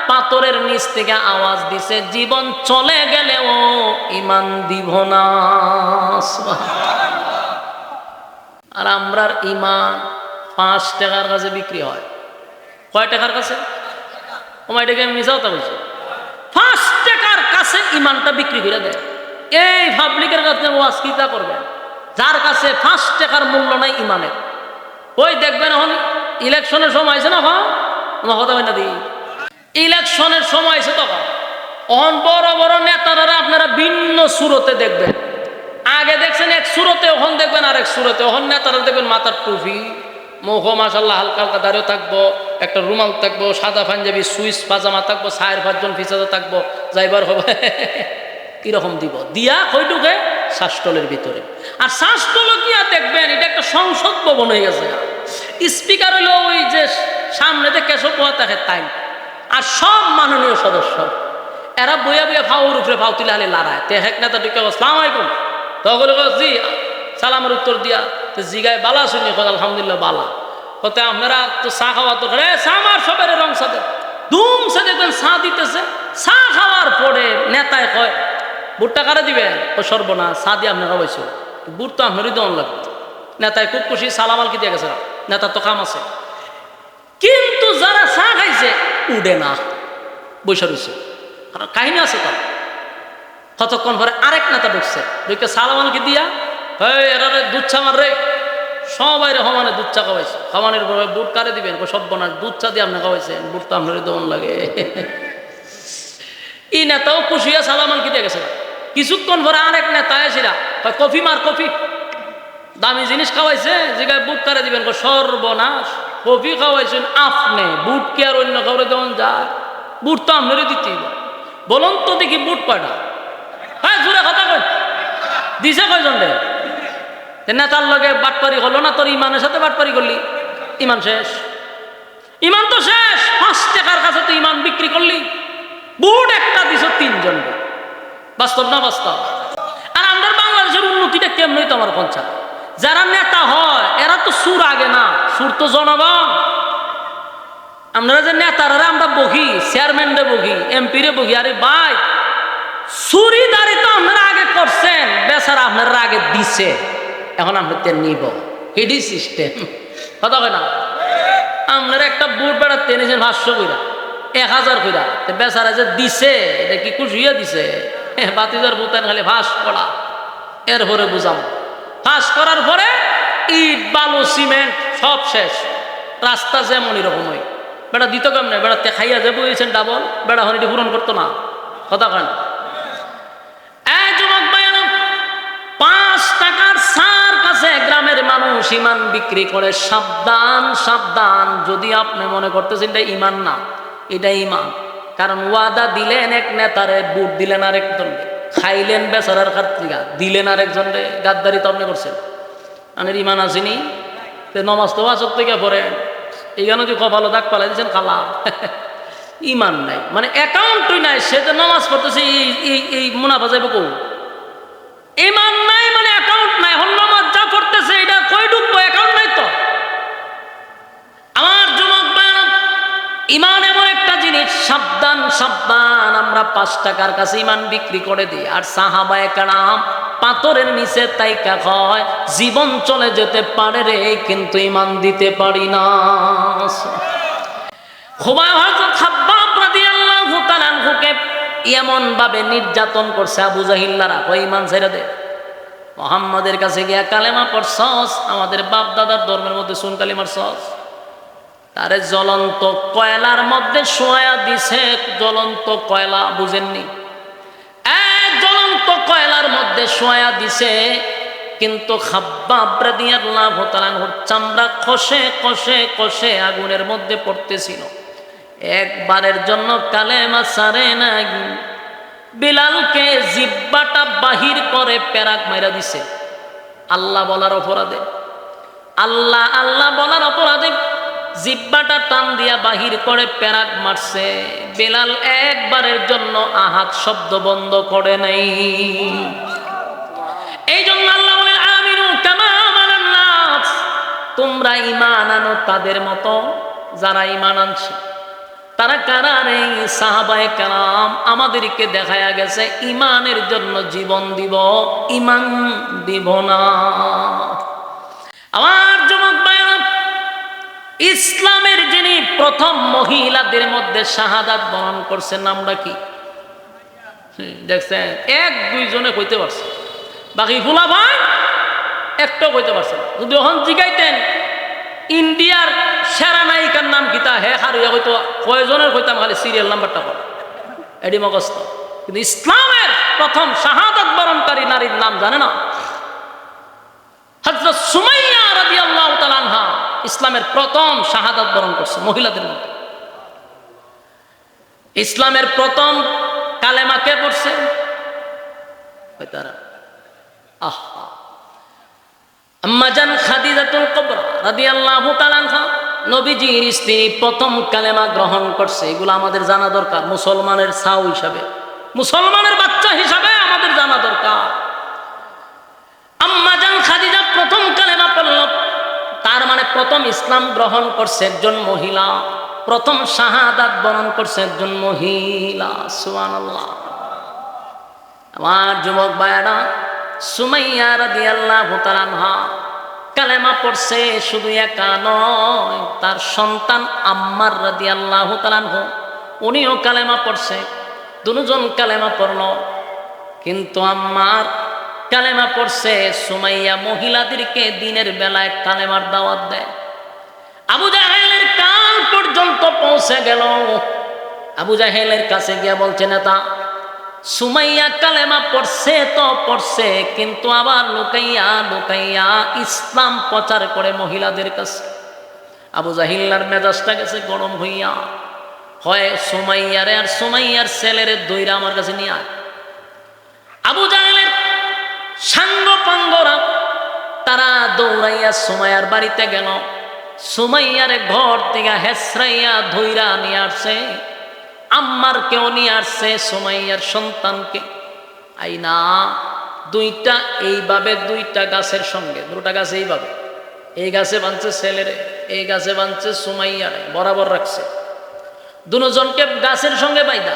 পাথরের নিচ থেকে আওয়াজ দিছে, জীবন চলে গেলেও ইমান দিব না। আর আমরার ইমান 5 টাকার কাছে বিক্রি হয়। কয় টাকার কাছে? এটাকে আমি মিশাও তা বলছি। 5 টাকার কাছে ইমানটা বিক্রি করে দেয়। এই পাবলিকের কাছে ওয়াজ কিতা করবেন, যার কাছে 5 টাকার মূল্য নাই ইমানের। ওই দেখবেন এখন ইলেকশনের সময় আছে না, আমার কথা হয় না দি, ইলেকশনের সময় আছে তখন অন বড় বড় নেতারা আপনারা ভিন্ন সুরতে দেখবেন। আগে দেখছেন এক সুরতে, ওখান দেখবেন আরেক সুরতে। ওখান নেতারা দেখবেন মাথার টুপি, মুখ মাশাল্লাহ হালকা হালকা দাঁড়িয়ে থাকবো, একটা রুমাল থাকবো, সাদা পাঞ্জাবি সুইস পাজামা থাকবো, 4-5 ফিসাদা থাকবো, যাইবার হবে কিরকম দিব দিয়া কইটুকে শাসটলের ভিতরে। আর শাসটল গিয়া দেখবেন এটা একটা সংসদ ভবন হয়ে গেছে। স্পিকার হইলো ওই যে সামনে যে কেশব পোয়া থাকে তাই, আর সব মাননীয় সদস্য এরা বইয়া বইয়া ফাউর উপরে ফাউ তুলে হালে লড়ায়। তে হেক নেতা ঢুকে আসসালামু আলাইকুম, তখন জি সালামের উত্তর দিয়া জিগায় বালা শুনি, আলহামদুলিল্লাহ বালা। কত আপনারা তো চা খাওয়া তো চা আমার সবের রং সাথে দুম সে দেখবেন চা দিতেছে। চা খাওয়ার পরে নেতায় কয় বুটটা কারে দিবেন? ও সর্বনা চা দিয়ে আপনার খাওয়াইছো, বুট তো আপনারই দেওয়ান লাগবে। নেতায় খুব খুশি, সালামাল কি দিয়ে গেছে, নেতার তো কাম আছে। কিন্তু যারা চা খাইছে উডে না, বৈশা রয়েছে। কারণ কাহিনী আছে তার। কতক্ষণ পরে আরেক নেতা ঢুকছে, ঢুকে সালামাল কি দিয়া এরা দুধ চা মার রে, সবাই রে সমানে দুধ চা খাওয়াইছে। খাওয়ানোর পরে বুট কারে দিবেন? সর্বনাশ, দুধ চা দিয়ে আপনি খাওয়াইছেন, বুট তো আপনারই দেওয়ান লাগে। এই নেতাও খুশি হয়ে সালামাল কি দিয়ে গেছে। কিছুক্ষণ পরে আরেক নেতা এসেরা কফি মার, কফি দামি জিনিস খাওয়াইছে, জিগায় বুট কারে দিবেন? সর্বনাশ, কফি খাওয়াইছেন আপনি, বুট কি আর অন্য কাউরে দেওয়ান যায়? বুট তো আপনারই দিতেই। বলুন তো দেখি বুট কয়টা? হ্যাঁ জোরে কথা কই, দিছে কয়জন রে? নেতার লগে বাটপারি হলো না, তোর ইমানের সাথে বাটপারি করলি, ইমান শেষ। ইমান তো শেষ। 5 টাকার কাছে তুই ইমান বিক্রি করলি, বুট একটা দিছ 3 জনকে। বাস্তব না বাস্তব? আর আমাদের বাংলাদেশের উন্নতিটা কেমনই তো আমার পঞ্চায়েত। যারা নেতা হয় এরা তো সুর আগে না, সুর তো জনগণ। আমরা যে নেতারা আমরা বহি, চেয়ারম্যানরে বহি, এমপিরে বহি, আরে ভাই চুরিদারি তো আপনারা আগে করছেন, বেচারা আপনারা আগে দিছে, এখন আপনাদের নিব, হিডি সিস্টেম। কথা কয় না? আপনারা একটা বুট বেড়া টেনেছেন 500 কইরা, 1000 কইরা, বেচারা যে দিছে এটা কি খুশিয়া দিছে? বাতিজার বুতান খালি ফাঁস করা, এরপরে বুঝাম। ফাঁস করার পরে ইট বালু সিমেন্ট সব শেষ, রাস্তা যেমন এরকম হয়। বেড়া দিত কেমন? বেড়া খাইয়া যে বইছেন ডাবল, বেড়া হনিটি পূরণ করতো না। কথা কেন? এই যুবক ভাইয়েরা, 5 টাকার সার কাছে গ্রামের মানুষ ইমান বিক্রি করে। সাবধান সাবধান, যদি আপনি মনে করতেছেন এটা ইমান না, এটা ইমান। কারণ ওয়াদা দিলেন এক নেতারে, বুট দিলেন আরেকজন, খাইলেন বেচারার খাত্রিকা, দিলেন আরেকজনরে, গাদ্দারি তো আপনি করছেন। আনের ইমান আসেনি। নমাজ তো ওয়াজব থেকে পড়েন, এইখানে যে কপালো দাগ পালাই দিয়েছেন খালা, ইমান নাই, মানে অ্যাকাউন্টই নাই। সে তো নমাজ পড়তেছে, এই মুনাফা যাইব কৌ? ইমান নাই মানে অ্যাকাউন্ট নাই। এখন নামাজ যা পড়তেছে এটা কই ঢুকবো? অ্যাকাউন্ট নাই তো। আমার যুবক ভাইরা, ইমান এমন একটা জিনিস, সাবধান সাবধান। আমরা 5 টাকার কাছে ইমান বিক্রি করে দিই, আর সাহাবায়ে কেরাম পাথরের নিচে তাইকা কয় জীবন চলে যেতে পারে রে, কিন্তু ইমান দিতে পারি না। খুবাই হযরত খাব্বাব রাদিয়াল্লাহু তাআলা আনহুকে এমন ভাবে নির্যাতন করছে আবু জাহিল্লারা, কই ইমান ছেড়ে দে, মুহাম্মাদের কাছে গিয়া কালেমা পড়ছস, আমাদের বাপ দাদার ধর্মের মধ্যে শুন কালিমা পড়ছস। তারে জ্বলন্ত কয়লার মধ্যে শোয়া দিছে। জ্বলন্ত কয়লা বুঝেননি? জ্বলন্ত কয়লার মধ্যে শোয়া দিছে, কিন্তু খাব্বাব রাদিয়াল্লাহু তাআলা আনহুর চামড়া খসে খসে খসে আগুনের মধ্যে পড়তেছিল। একবারের জন্য কালেমা ছাড়ে নাই। বিলালকে জিহ্বাটা বাহির করে পেরাক মাইরা দিছে আল্লাহ বলার অপরাধে। আল্লাহ আল্লাহ বলার অপরাধে জিহ্বাটা টান দিয়া বাহির করে পেরাক মারছে। বিলাল একবারের জন্য আহাত শব্দ বন্ধ করে নাই। এই জন্য আল্লাহ বলেন আমিনু কামা আমানান নাস, তোমরা ঈমান আনো তাদের মতো যারা ঈমান আনছে। তারা কারা রে? সাহাবায়ে কেরাম। আমাদেরকে দেখায়া গেছে ঈমানের জন্য জীবন দিব, ঈমান দিব না। আমার যুবক ভাইরা, ইসলামের যিনি প্রথম মহিলাদের মধ্যে শাহাদাত বরণ করছেন, নামটা কি দেখছেন? 1-2 জনে কইতে পারছে, বাকি ফুলা ভাই একটাও কইতে পারছে না। যদি ওখান জিগাইতেন ইন্ডিয়ার সেরা নায়িকার নাম কিতা, হে হারিয়া হয়তো কয়জনের কইতাম, খালি সিরিয়াল নাম্বারটা পড়ে এডি মগস্ত। কিন্তু ইসলামের প্রথম শাহাদাত বরণকারী নারীর নাম জানে না? হযরত সুমাইয়া রাদিয়াল্লাহু তাআলা আনহা ইসলামের প্রথম শাহাদাত বরণ করছে মহিলাদের মধ্যে। ইসলামের প্রথম কালেমা কে পড়ছে? আহা, আম্মা জান খাদিজাতুল কুবরা রাদিয়াল্লাহু তাআলা আনহা, নবীজির স্ত্রী, প্রথম কালেমা গ্রহণ করছে। এগুলো আমাদের জানা দরকার। মুসলমানের ছাউ হিসাবে, মুসলমানের বাচ্চা হিসাবে আমাদের জানা দরকার। আম্মা জান খাদিজা প্রথম কালেমা পড়ল, তার মানে প্রথম ইসলাম গ্রহণ করছে একজন মহিলা, প্রথম শাহাদাত বরণ করছে একজন মহিলা। সুবহানাল্লাহ। আমার যুবক ভাইরা, সুমাইয়া রাদিয়াল্লাহু তাআলা আনহা কালেমা পড়ছে। শুধু একা নয়, তার সন্তান আম্মার রাদিয়াল্লাহু তাআলা আনহু উনিও কালেমা পড়ছে। দুজন কালেমা পড়ল, কিন্তু আম্মার কালেমা পড়ছে। সুমাইয়া মহিলাদেরকে দিনের বেলায় কালেমার দাওয়াত দেয়। আবু জাহেলের কান পর্যন্ত পৌঁছে গেল। আবু জাহেলের কাছে গিয়া বলছে, নেতা সুমাইয়া কালেমা পড়ছে তো পড়ছে, কিন্তু আবার লুকাইয়া লুকাইয়া ইসলাম প্রচার করে মহিলাদের কাছে। আবু জাহিল্লার মেজাজটা গেছে গরম হইয়া, হয় সুমাইয়ারে আর সুমাইয়ার ছেলেরে দইরা আমার কাছে নিয়ে আয়। আবু জাহেলের সাঙ্গ পাঙ্গরা তারা দৌড়াইয়া সুমাইয়ার বাড়িতে গেল। সুমাইয়ারে ঘর থেকে হেসরাইয়া ধইরা নিয়ে আসছে। আম্মার কেউ নিয়ে আসছে সুমাইয়ার সন্তানকে। আইনা দুইটা এইভাবে, দুইটা গাছের সঙ্গে, দুটা গাছ এইভাবে, এই গাছে বাঁধছে ছেলেরে, এই গাছে বাঁধছে সুমাইয়ারে, বরাবর রাখছে দুজনকে গাছের সঙ্গে বাইদা।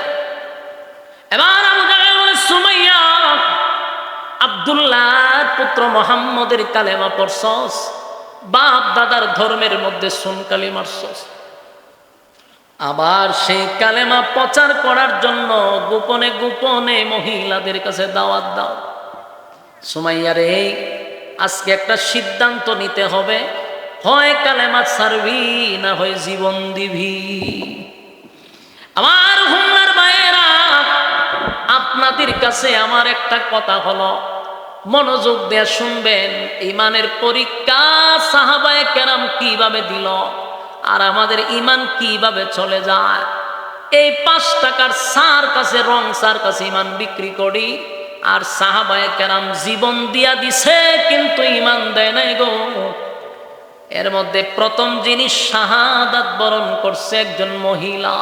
এবার আবু জাহেল বলে, সুমাইয়া আব্দুল্লাহর পুত্র মুহাম্মদের কালেমা পড়ছস, বাপ দাদার ধর্মের মধ্যে সুন কালিমা মারছস, আবার সেই কালেমা প্রচার করার জন্য গোপনে গোপনে মহিলাদের কাছে দাওয়াত দাও। সুমাইয়ারে, আজকে একটা সিদ্ধান্ত নিতে হবে, হয় কালেমা ছাড়বি না হয় জীবন দিবি। আমার হুন্নার ভাইয়েরা, আপনাদের কাছে আমার একটা কথা হলো, মনোযোগ দিয়ে শুনবেন। ইমানের পরীক্ষা সাহাবায়ে কেরাম কিভাবে দিল, আর আমাদের ইমান কিভাবে চলে যায়। এই 5 টাকার সার কাছে, রং সার কাছে ইমান বিক্রি করি, আর সাহাবায়ে কেরাম জীবন দিয়া দিছে কিন্তু ইমান দেয় নাই গো। এর মধ্যে প্রথম জিনিস শাহাদাত বরণ করছে একজন মহিলা।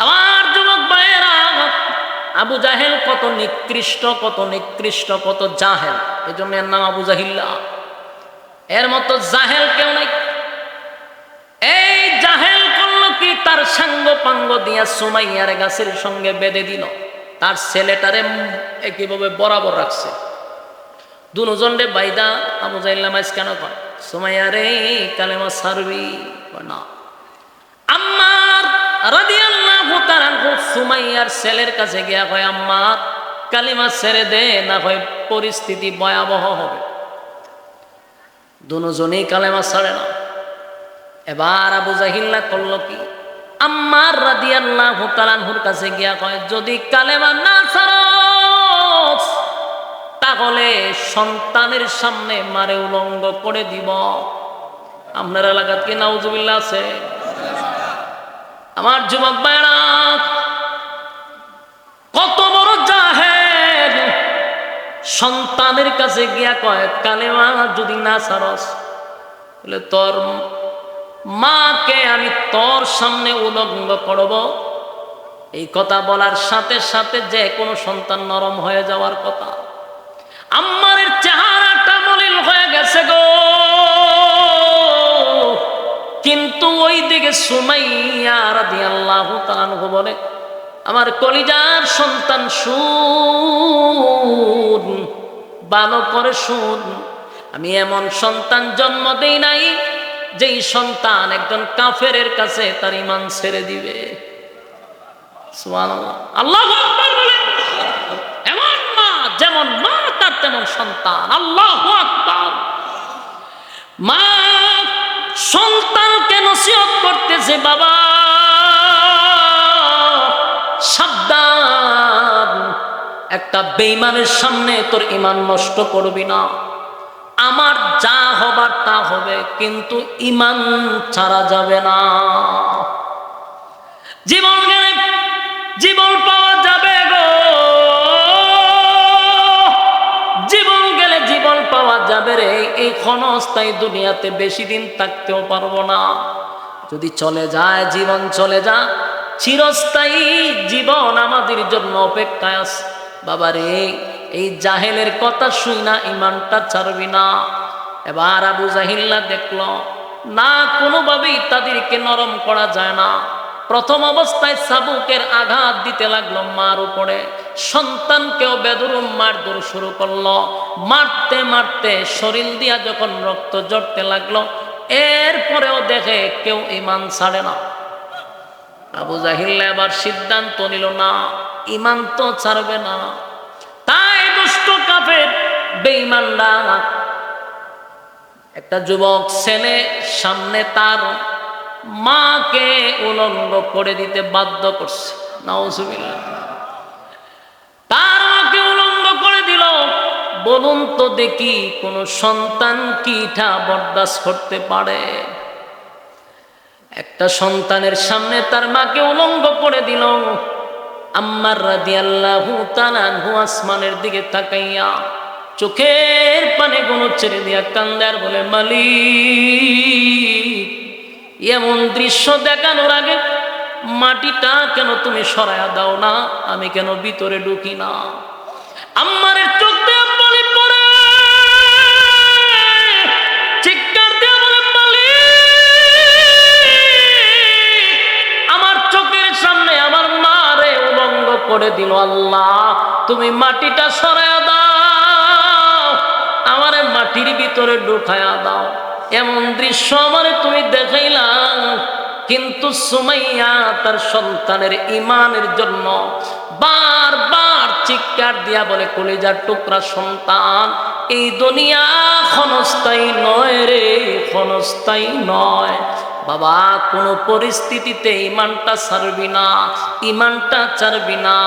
আমার যুবক ভাইয়েরা, আবু জাহেল কত নিকৃষ্ট, কত নিকৃষ্ট, কত জাহেল, এই জন্য এর নাম আবু জাহিল্লা। এর মতো জাহেল কেউ নাই। এই জাহেল করলো কি, তার সাঙ্গ পাঙ্গ দিয়া সুমাইয়ার গাছের সঙ্গে বেঁধে দিল, তার ছেলেটারে কিভাবে বরাবর রাখছে। দুজনে বাইদা আবু জাহিল্লা মাইজ কেন কয়, সুমাইয়া রে কালেমা সারবি না। আম্মার রাদিয়াল্লাহু তাআলা সুমাইয়ার ছেলের কাছে গিয়া কয়, আম্মার কালিমা ছেড়ে দে, না হয় পরিস্থিতি ভয়াবহ হবে। দুজনেই কালেমা ছাড়ে না। এবার আবু জাহিল্লা করলো কি, আম্মার রাদিয়াল্লাহু তাআলার কাছে গিয়া কয়, যদি কালেমা না ছাড়স তাহলে সন্তানের সামনে মারে উলঙ্গ করে দিব। আপনার এলাকাত কি নাউজুবিল্লাহ আছে? আমার যুবক ভাইরা, কত বড় জাহেল, সন্তানের কাছে গিয়া কয় কালেমা যদি না ছাড়স বলে তোর মাকে আমি তোর সামনে উলঙ্গ করব। এই কথা বলার সাথে সাথে যে কোনো সন্তান নরম হয়ে যাওয়ার কথা। আম্মারের চেহারাটা মলিন হয়ে গেছে গো, কিন্তু ওই দিকে সুমাইয়া রাদিয়াল্লাহু তাআলা বলে, আমার কলিজার সন্তান শুন, ভালো করে শুন, আমি এমন সন্তান জন্ম দেই নাই যেই সন্তান একজন কাফেরের কাছে তার ঈমান ছেড়ে দিবে। সুবহানাল্লাহ, আল্লাহু আকবার বলেন। এমন মা, যেমন মা তার তেমন সন্তান। আল্লাহু আকবার। মা সন্তানকে নসিহত করতেছে, বাবা সাবধান, একটা বেঈমানের সামনে তোর ঈমান নষ্ট করবি না। আমার যা হবার তা হবে, কিন্তু ঈমান ছাড়া যাবে না। জীবন গেলে জীবন পাওয়া যাবে গো, জীবন গেলে জীবন পাওয়া যাবে রে। এই ক্ষণস্থায়ী দুনিয়াতে বেশি দিন থাকতেও পারবো না। যদি চলে যায় জীবন, চলে যা, চিরস্থায়ী জীবন আমাদের জন্য অপেক্ষায় আছে। বাবারে, এই জাহেলের কথা শুই না ঈমানটা ছাড়বি না। এবার আবু জাহিল্লা দেখলো না, কোনোভাবেই তাদেরকে নরম করা যায় না। প্রথম অবস্থায় চাবুকের আঘাত দিতে লাগলো মার উপরে, সন্তানকেও বেদরুম মারধর শুরু করলো। মারতে মারতে শরীর দিয়া যখন রক্ত ঝরতে লাগলো, এরপরেও দেখে কেউ ঈমান ছাড়ে না। আবু জাহিল্লা এবার সিদ্ধান্ত নিল, না, ঈমান তো ছাড়বে না। তাই দুষ্ট কাফের বেঈমানরা একটা যুবক ছেলে সামনে তার মাকে উলঙ্গ করে দিতে বাধ্য করছে। নাউজুবিল্লাহ। তার মাকে উলঙ্গ করে দিল। বলুন তো দেখি, কোন সন্তান কি এটা বরদাস্ত করতে পারে? একটা সন্তানের সামনে তার মাকে উলঙ্গ করে দিল। আম্মার রাদিয়াল্লাহু তাআলা আসমানের দিকে তাকাইয়া চোখের পানে গুলো ছেড়ে দিয়া কান্দে আর বলে, মালিক, এমন দৃশ্য দেখানোর আগে মাটিটা কেন তুমি সরায়া দাও না? আমি কেন ভিতরে ঢুকি না? আম্মারের চোখ দিয়ে পানি পড়ে, চিৎকার দিয়ে বলে, মালিক, আমার চোখের সামনে আমার মারে উলঙ্গ করে দিল। আল্লাহ, তুমি মাটিটা সরায়া দাও, আমারে মাটির ভিতরে ঢুকায়া দাও। এমন দৃশ্য আমারে তুমি দেখাইলাম, কিন্তু সুমাইয়া তার সন্তানের ঈমানের জন্য বারবার চিৎকার দিয়া বলে, কলিজার টুকরা সন্তান, এই দুনিয়া ক্ষণস্থায়ী নয় রে, ক্ষণস্থায়ী নয়। বাবা, কোনো পরিস্থিতিতে ঈমানটা ছাড়বি না, ঈমানটা ছাড়বি না।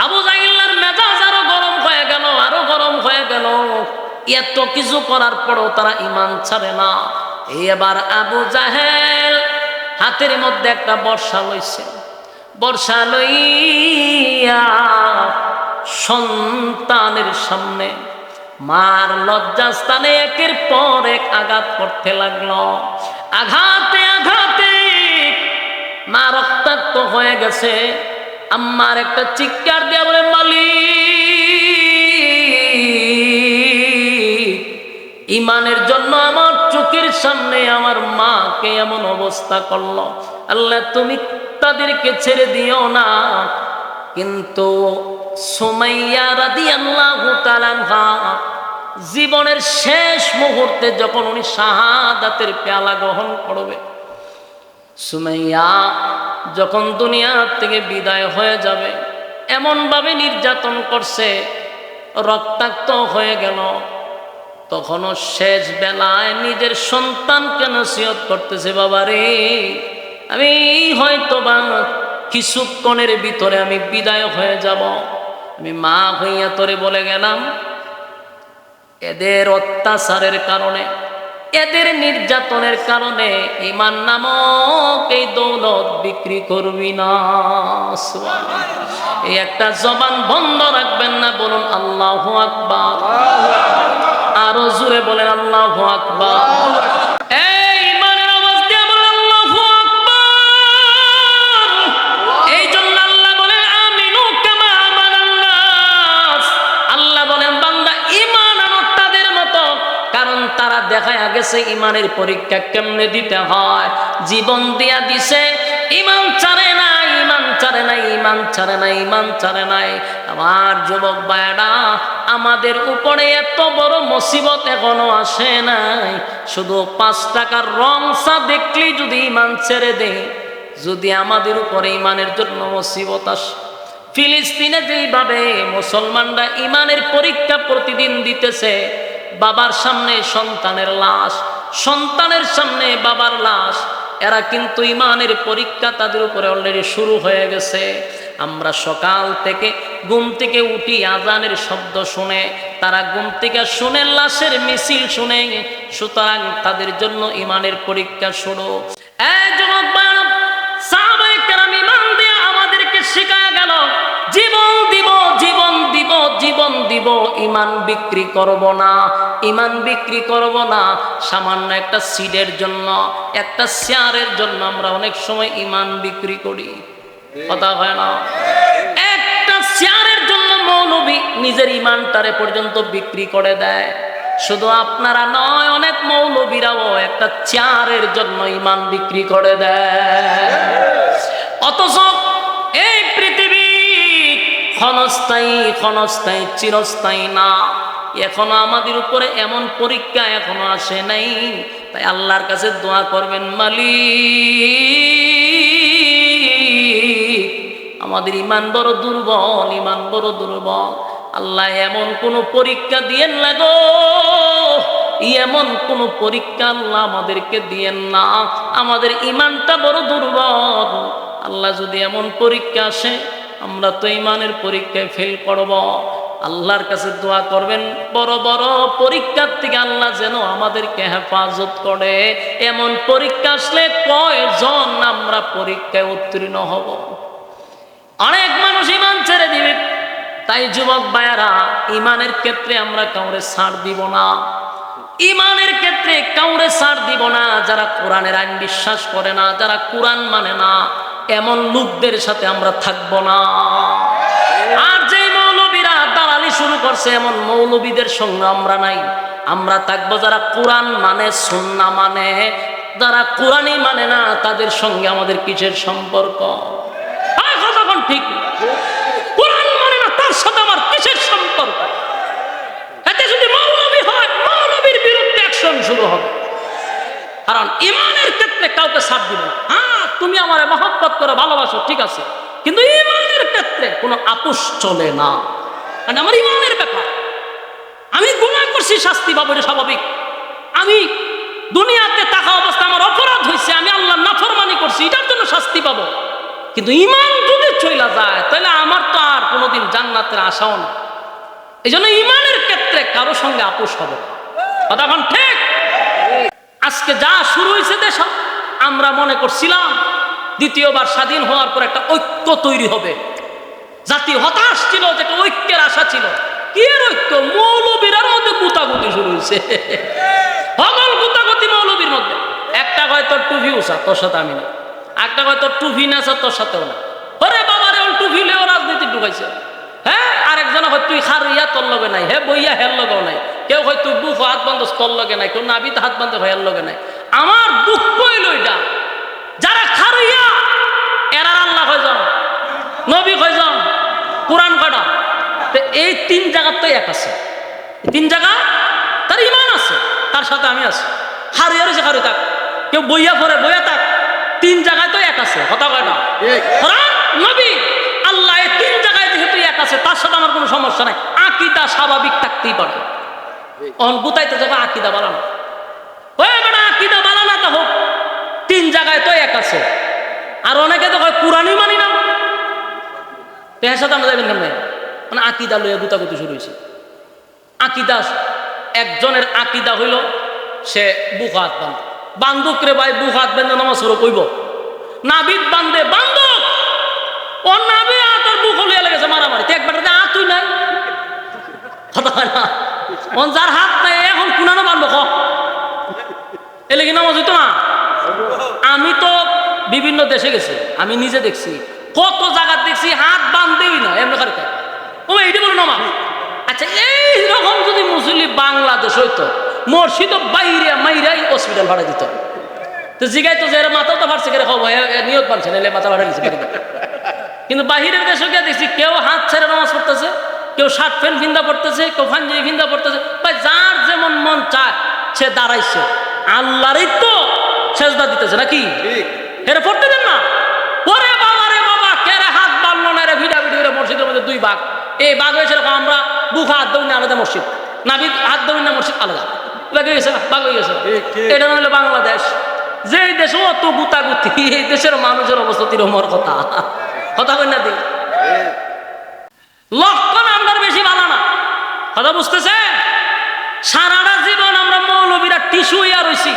আবু জাহিল্লার মেজাজ আরো গরম হয়ে গেল। আরো গরম হয়ে গেল। এত কিছু করার পরও তারা ঈমান ছাড়ে না। এবার আবু জাহেল হাতের মধ্যে একটা বর্শা লইছে, বর্শা লইয়া সন্তানের সামনে মার লজ্জাস্থানে একের পর এক আঘাত করতে লাগলো। আঘাতে আঘাতে মা রক্তাক্ত হয়ে গেছে। আম্মার একটা চিৎকার দিয়া বলে, মালিক, ঈমানের জন্য আমার চোখের সামনে আমার মাকে এমন অবস্থা করলো। আল্লাহ তুমি তাদেরকে ছেড়ে দিও না। কিন্তু সুমাইয়া রাদিয়াল্লাহু তাআলা আনহা জীবনের শেষ মুহূর্তে যখন উনি শাহাদাতের পেয়ালা গ্রহণ করবে, সুমাইয়া যখন দুনিয়া থেকে বিদায় হয়ে যাবে, এমনভাবে নির্যাতন করছে, রক্তাক্ত হয়ে গেল। তখনও শেষ বেলায় নিজের সন্তানকে নসিহত করতেছে, বাবা রে, আমি হয়তো বা কিছুক্ষণের ভিতরে আমি বিদায় হয়ে যাব। আমি মা হইয়া তোরে বলে গেলাম, এদের অত্যাচারের কারণে, এদের নির্যাতনের কারণে ঈমান নামক এই দৌলত বিক্রি করবি না। এই একটা জবান বন্ধ রাখবেন না, বলুন আল্লাহু আকবার। আরো জোরে বলেন আল্লাহু আকবার। এই ঈমানের আওয়াজ দিয়ে বলেন আল্লাহু আকবার। এই জন্য আল্লাহ বলেন আমিনু কামা আমানান নাস। আল্লাহ বলেন বান্দা ঈমান আনো তাদের মতো, কারণ তারা দেখায় গেছে ঈমানের পরীক্ষা কেমনে দিতে হয়। জীবন দিয়া দিছে, ঈমান ছাড়ে না, ঈমান ছাড়ে নাই, ঈমান ছাড়ে নাই, ঈমান ছাড়ে নাই। আমার যুবক ভাইরা, আমাদের উপরে এত বড় মুসিবত এখনো আসে নাই। শুধু 5 টাকার রং চা দেখলেই যদি ঈমান ছেড়ে দেয়, যদি আমাদের উপরে ঈমানের জন্য মুসিবত আসে। ফিলিস্তিনে যেইভাবে মুসলমানরা ঈমানের পরীক্ষা প্রতিদিন দিতেছে, বাবার সামনে সন্তানের লাশ, সন্তানের সামনে বাবার লাশ, এরা কিন্তু ঈমানের পরীক্ষা তাদের উপরে অলরেডি শুরু হয়ে গেছে। আমরা সকাল থেকে ঘুম থেকে উঠি, আজানের শব্দ শুনে, তারা ঘুম থেকে শুনে লাশের মিছিল শুনে, সুতরাং তাদের জন্য ঈমানের পরীক্ষা শুরু। এই যুবক ভাইরা, সাহাবায়ে কেরাম ঈমান দিয়ে আমাদেরকে শেখায় গেল, জীবন দিব, জীবন দিব, জীবন দিব, ঈমান বিক্রি করব না, ঈমান বিক্রি করব না। সামান্য একটা সিডের জন্য, একটা শেয়ারের জন্য আমরা অনেক সময় ঈমান বিক্রি করি, কথা হয় না? একটা শেয়ারের জন্য মৌলবী নিজের ঈমানটারে পর্যন্ত বিক্রি করে দেয়। শুধু আপনারা নয়, অনেক মৌলবীরাও একটা চেয়ারের জন্য ঈমান বিক্রি করে দেয়। অথচ এই পৃথিবী ক্ষণস্থায়ী, ক্ষণস্থায়ী, চিরস্থায়ী না। এখনো আমাদের উপরে এমন পরীক্ষা এখনো আসে নাই। তাই আল্লাহর কাছে দোয়া করবেন, মালিক, আমাদের ঈমান বড় দুর্বল, ঈমান বড় দুর্বল। আল্লাহ এমন কোন পরীক্ষা দিয়েন না গো, এমন কোন পরীক্ষা আল্লাহ আমাদেরকে দিয়েন না। আমাদের ঈমানটা বড় দুর্বল। আল্লাহ যদি এমন পরীক্ষা আসে, আমরা তো ঈমানের পরীক্ষায় ফেল করব। আল্লাহর কাছে দোয়া করবেন, বড় বড় পরীক্ষার থেকে আল্লাহ যেন আমাদেরকে হেফাজত করে। এমন পরীক্ষা আসলে কয়জন আমরা পরীক্ষায় উত্তীর্ণ হব? অনেক মানুষ ঈমান ছেড়ে দিবে। তাই যুবক ভাইয়ারা, ঈমানের ক্ষেত্রে আমরা কাউরে ছাড় দিব না, ঈমানের ক্ষেত্রে কাউরে ছাড় দিব না। যারা কোরআনের আইন বিশ্বাস করে না, যারা কোরআন মানে না, এমন লোকদের সাথে আমরা থাকবো না। আর যে মৌলবীরা দালালি শুরু করছে, এমন মৌলবীদের সঙ্গে আমরা নাই। আমরা থাকবো যারা কোরআন মানে, সুন্নাহ মানে। যারা কোরআনই মানে না, তাদের সঙ্গে আমাদের কিসের সম্পর্ক? ঠিক, কোরআন মানে না, তার সাথে আমার কিসের সম্পর্ক? এতে যদি মৌলবী হয়, মৌলবীর বিরুদ্ধে অ্যাকশন শুরু হবে। কারণ ঈমানের ক্ষেত্রে কাউকে ছাড় দিব না। হ্যাঁ, তুমি আমারে মহব্বত করে ভালোবাসো, ঠিক আছে, কিন্তু ঈমানের ক্ষেত্রে কোনো আপোষ চলে না। কারণ আমার ঈমানের ব্যাপার। আমি গুনাহ করছি, শাস্তি পাবো, এটা স্বাভাবিক। আমি দুনিয়াতে থাকা অবস্থা আমার অপরাধ হয়েছে, আমি আল্লাহর নাফরমানি করছি, এটার জন্য শাস্তি পাবো। কিন্তু ঈমান যদি চইলা যায়, তাহলে আমার তো আর কোনোদিন জান্নাতের আশাও না। এই জন্য ইমানের ক্ষেত্রে কারো সঙ্গে আপোষ হবে না। কথা বল ঠিক? আজকে যা শুরু হয়েছে দেশ, আমরা মনে করছিলাম দ্বিতীয়বার স্বাধীন হওয়ার পর একটা ঐক্য তৈরি হবে, জাতি হতাশ ছিল, যেটা ঐক্যের আশা ছিল। কি এর ঐক্য? মৌলবীর মধ্যে গুতাগুতি শুরু হয়েছে, হগল গুতাগুতি মৌলবীর মধ্যে। একটা কয় তোর টুপি উষা, তোর সাথে আমি না। একটা কয় তোর টুপি না, তোর সাথেও না। ওরে বাবা রে, ওর টুপি লেও রাজনীতি ঢুকাইছে। হ্যাঁ, আরেকজন হয় তুই খারইয়া তোর লগে নাই, হে বইয়া হের লগেও নাই। কেউ হয় তুই বুক হাত বান্ধ তোর লগে নাই, কেউ নাবিত হাত বান্ধে ভাইয়ের লগে নাই। আমার দুঃখ হইল এটা, যারা খারইয়া এরা আল্লাহ কয়জন, নবী কয়জন, কোরআন কয়টা? এই তিন জায়গার তো এক আছে, তিন জায়গা তার ইমান আছে, তার সাথে আমি আছি। হারিয়ে রয়েছে হারিয়ে থাক, কেউ বইয়া পড়ে বইয়া থাক, তিন জায়গায় তো এক আছে। কথা কয় না? কোরআন, নবী, আল্লাহ, এই তিন জায়গায় যেহেতু এক আছে, তার সাথে আমার কোনো সমস্যা নাই। আকীদা স্বাভাবিক থাকতেই পারে। গুতাইতে যাবে আকীদা বানানো, ওই বেটা আকীদা বানানা তা হোক, তিন জায়গায় তো এক আছে। আর অনেকে তো কয় কোরআনই মানি না, এর সাথে আমরা যাবেন কেন? মানে আকীদা লইয়া গুতাগুতি শুরু হয়েছে। আকীদা, একজনের আকীদা হইল সে বুক হাত বান্ধে, বান্ধুক রে ভাই বুক হাত বেঁধে নামাজ শুরু কইব, নাবিদ বান্ধে বান্ধব, ও নাবি আতর বুক হলিয়া লেগেছে মারামারি, একবার তুই নাই। কথা হয় না? যার হাত নাই এখন কুনানো বান্ধব খ এলে কি নামাজ হইতো না? আমি তো বিভিন্ন দেশে গেছি, আমি নিজে দেখছি, কত জায়গা দেখছি হাত বান্ধেই না, এমনি খালি ও এইটা বলো নামাজ। আচ্ছা, এইরকম যদি মুসলিম বাংলাদেশ হইতো, মসজিদ বাইরে মাইরাই হসপিটাল ভাড়া দিত, তো জিগাই তো যে মাথাও তো ফাটছে কেন, নিয়ত বানছে না মাথা ভাড়া দিচ্ছে। কিন্তু বাহিরের দেশে গিয়ে দেখছি কেউ হাত ছেড়ে নামাজ পড়তেছে, কেউ শার্ট প্যান্ট ভিন্দা পড়তেছে, কেউ পাঞ্জাবি ভিন্দা পড়তেছে। ভাই যার যেমন মন চায় সে দাঁড়াইছে, আল্লাহরই তো সেজদা দিতেছে নাকি? এরা পড়তে দেন না? পরে বাবা রে বাবা, কেরে হাত বাড়লো না রে, ভিড়া ভিড়ি করে মসজিদের মধ্যে দুই ভাগ। এই ভাগ হয়েছে আমরা বুক হাত দৌড় না আলাদা মসজিদ, নাবিদ হাত দৌড় না মসজিদ আলাদা, ভাগ হয়ে গেছে, ভাগ হয়ে গেছে। এটা হলো বাংলাদেশ, যে দেশে অত গুতাগুতি, এই দেশের মানুষের অবস্থা তিরমর কথা। কথা বল না দি লক্ষণ আমরা বেশি ভালো না। কথা বুঝতেছে? সারাটা জীবন আমরা মৌলবীরা টিস্যু ইয়া রয়েছি,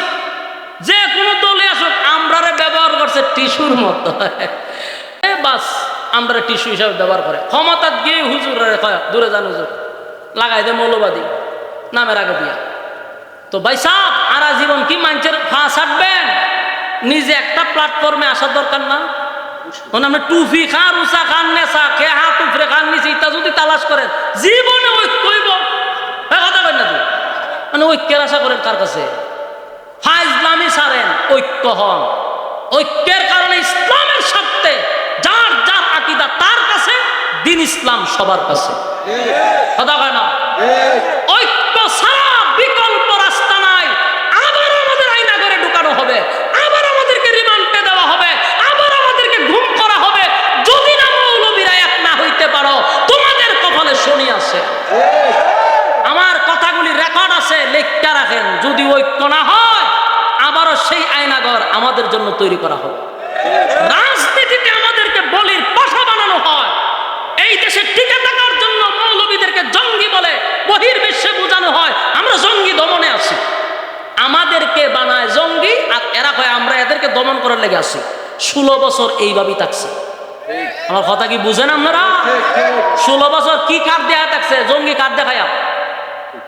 যে কোনো দলে আসুক আমরা ব্যবহার করছে টিস্যুর মতো। বাস আমরা টিস্যু হিসাবে ব্যবহার করে, ক্ষমতা গিয়ে হুজুর দূরে যান, হুজুর লাগাই দে মৌলবাদী নামের আগে দিয়া। তো ভাই সাহ, আরা জীবন কি মানুষের ফাঁস হাঁটবেন? নিজে একটা প্ল্যাটফর্মে আসার দরকার না? আপনি টুফি খান, উষা খান, নেশা খে, হাত উপরে খান, নিচে ইটা যদি তালাশ করেন, জীবনে ঐক্য হইব? কথা বলেন না, মানে ঐক্যের আশা করেন কার কাছে? ফাইজলামি ছাড়েন, ঐক্য হন। ঐক্যের কারণে ইসলামের স্বার্থে যার যার আকীদা তার কাছে, দিন ইসলাম সবার কাছে। কথা কয় না? ঐক্য ছাড়া বিকল্প রাস্তা নাই। আবার আমাদের আয়না করে ঢুকানো হবে, আবার আমাদেরকে রিমান্ডে দেওয়া হবে, আবার আমাদেরকে ঘুম করা হবে। যদি না মৌলবীরা এক না হইতে পারো, তোমাদের কপালে শনি আছে। আমার কথাগুলি রেকর্ড আছে, লিখতে রাখেন। যদি ঐক্য না হয়, আবারও সেই আয়নাঘর আমাদের জন্য তৈরি করা হবে। রাজনীতিতে আমাদেরকে বলির পাশা বানানো হয়, এই দেশে টিকে থাকার জন্য মৌলবীদেরকে জঙ্গি বলে বহির্বিশ্বে বোঝানো হয় আমরা জঙ্গি দমনে আছি। আমাদেরকে বানায় জঙ্গি, আর এরা কয় আমরা এদেরকে দমন করার লেগে আছি। 16 বছর এইভাবেই থাকছে। আমার কথা কি বুঝেন আপনারা? 16 বছর কি কার্ড দেয়া থাকছে? জঙ্গি কার্ড দেখায়া।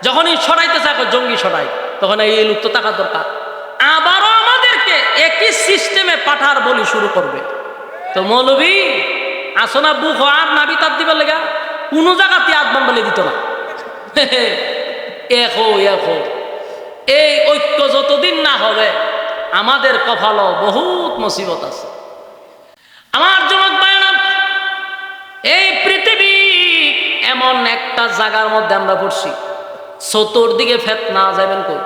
যখনই সরাইতে চায় জঙ্গি সরাই, তখন এই লোক তো টাকার দরকার। আবারও আমাদেরকে একই সিস্টেমে পাঠার বলি শুরু করবে। তো মৌলবী আসনা বুক আর নাবি তার দিবার লেগা কোনো জায়গাতে আদমান বলে দিত না। এই ঐক্য যতদিন না হবে, আমাদের কপালও বহুত মুসিবত আছে। আমার যুবক ভাইরা, এই পৃথিবী এমন একটা জায়গার মধ্যে আমরা পড়ছি, চতুর্দিকে ফিতনা, যাবেন কই?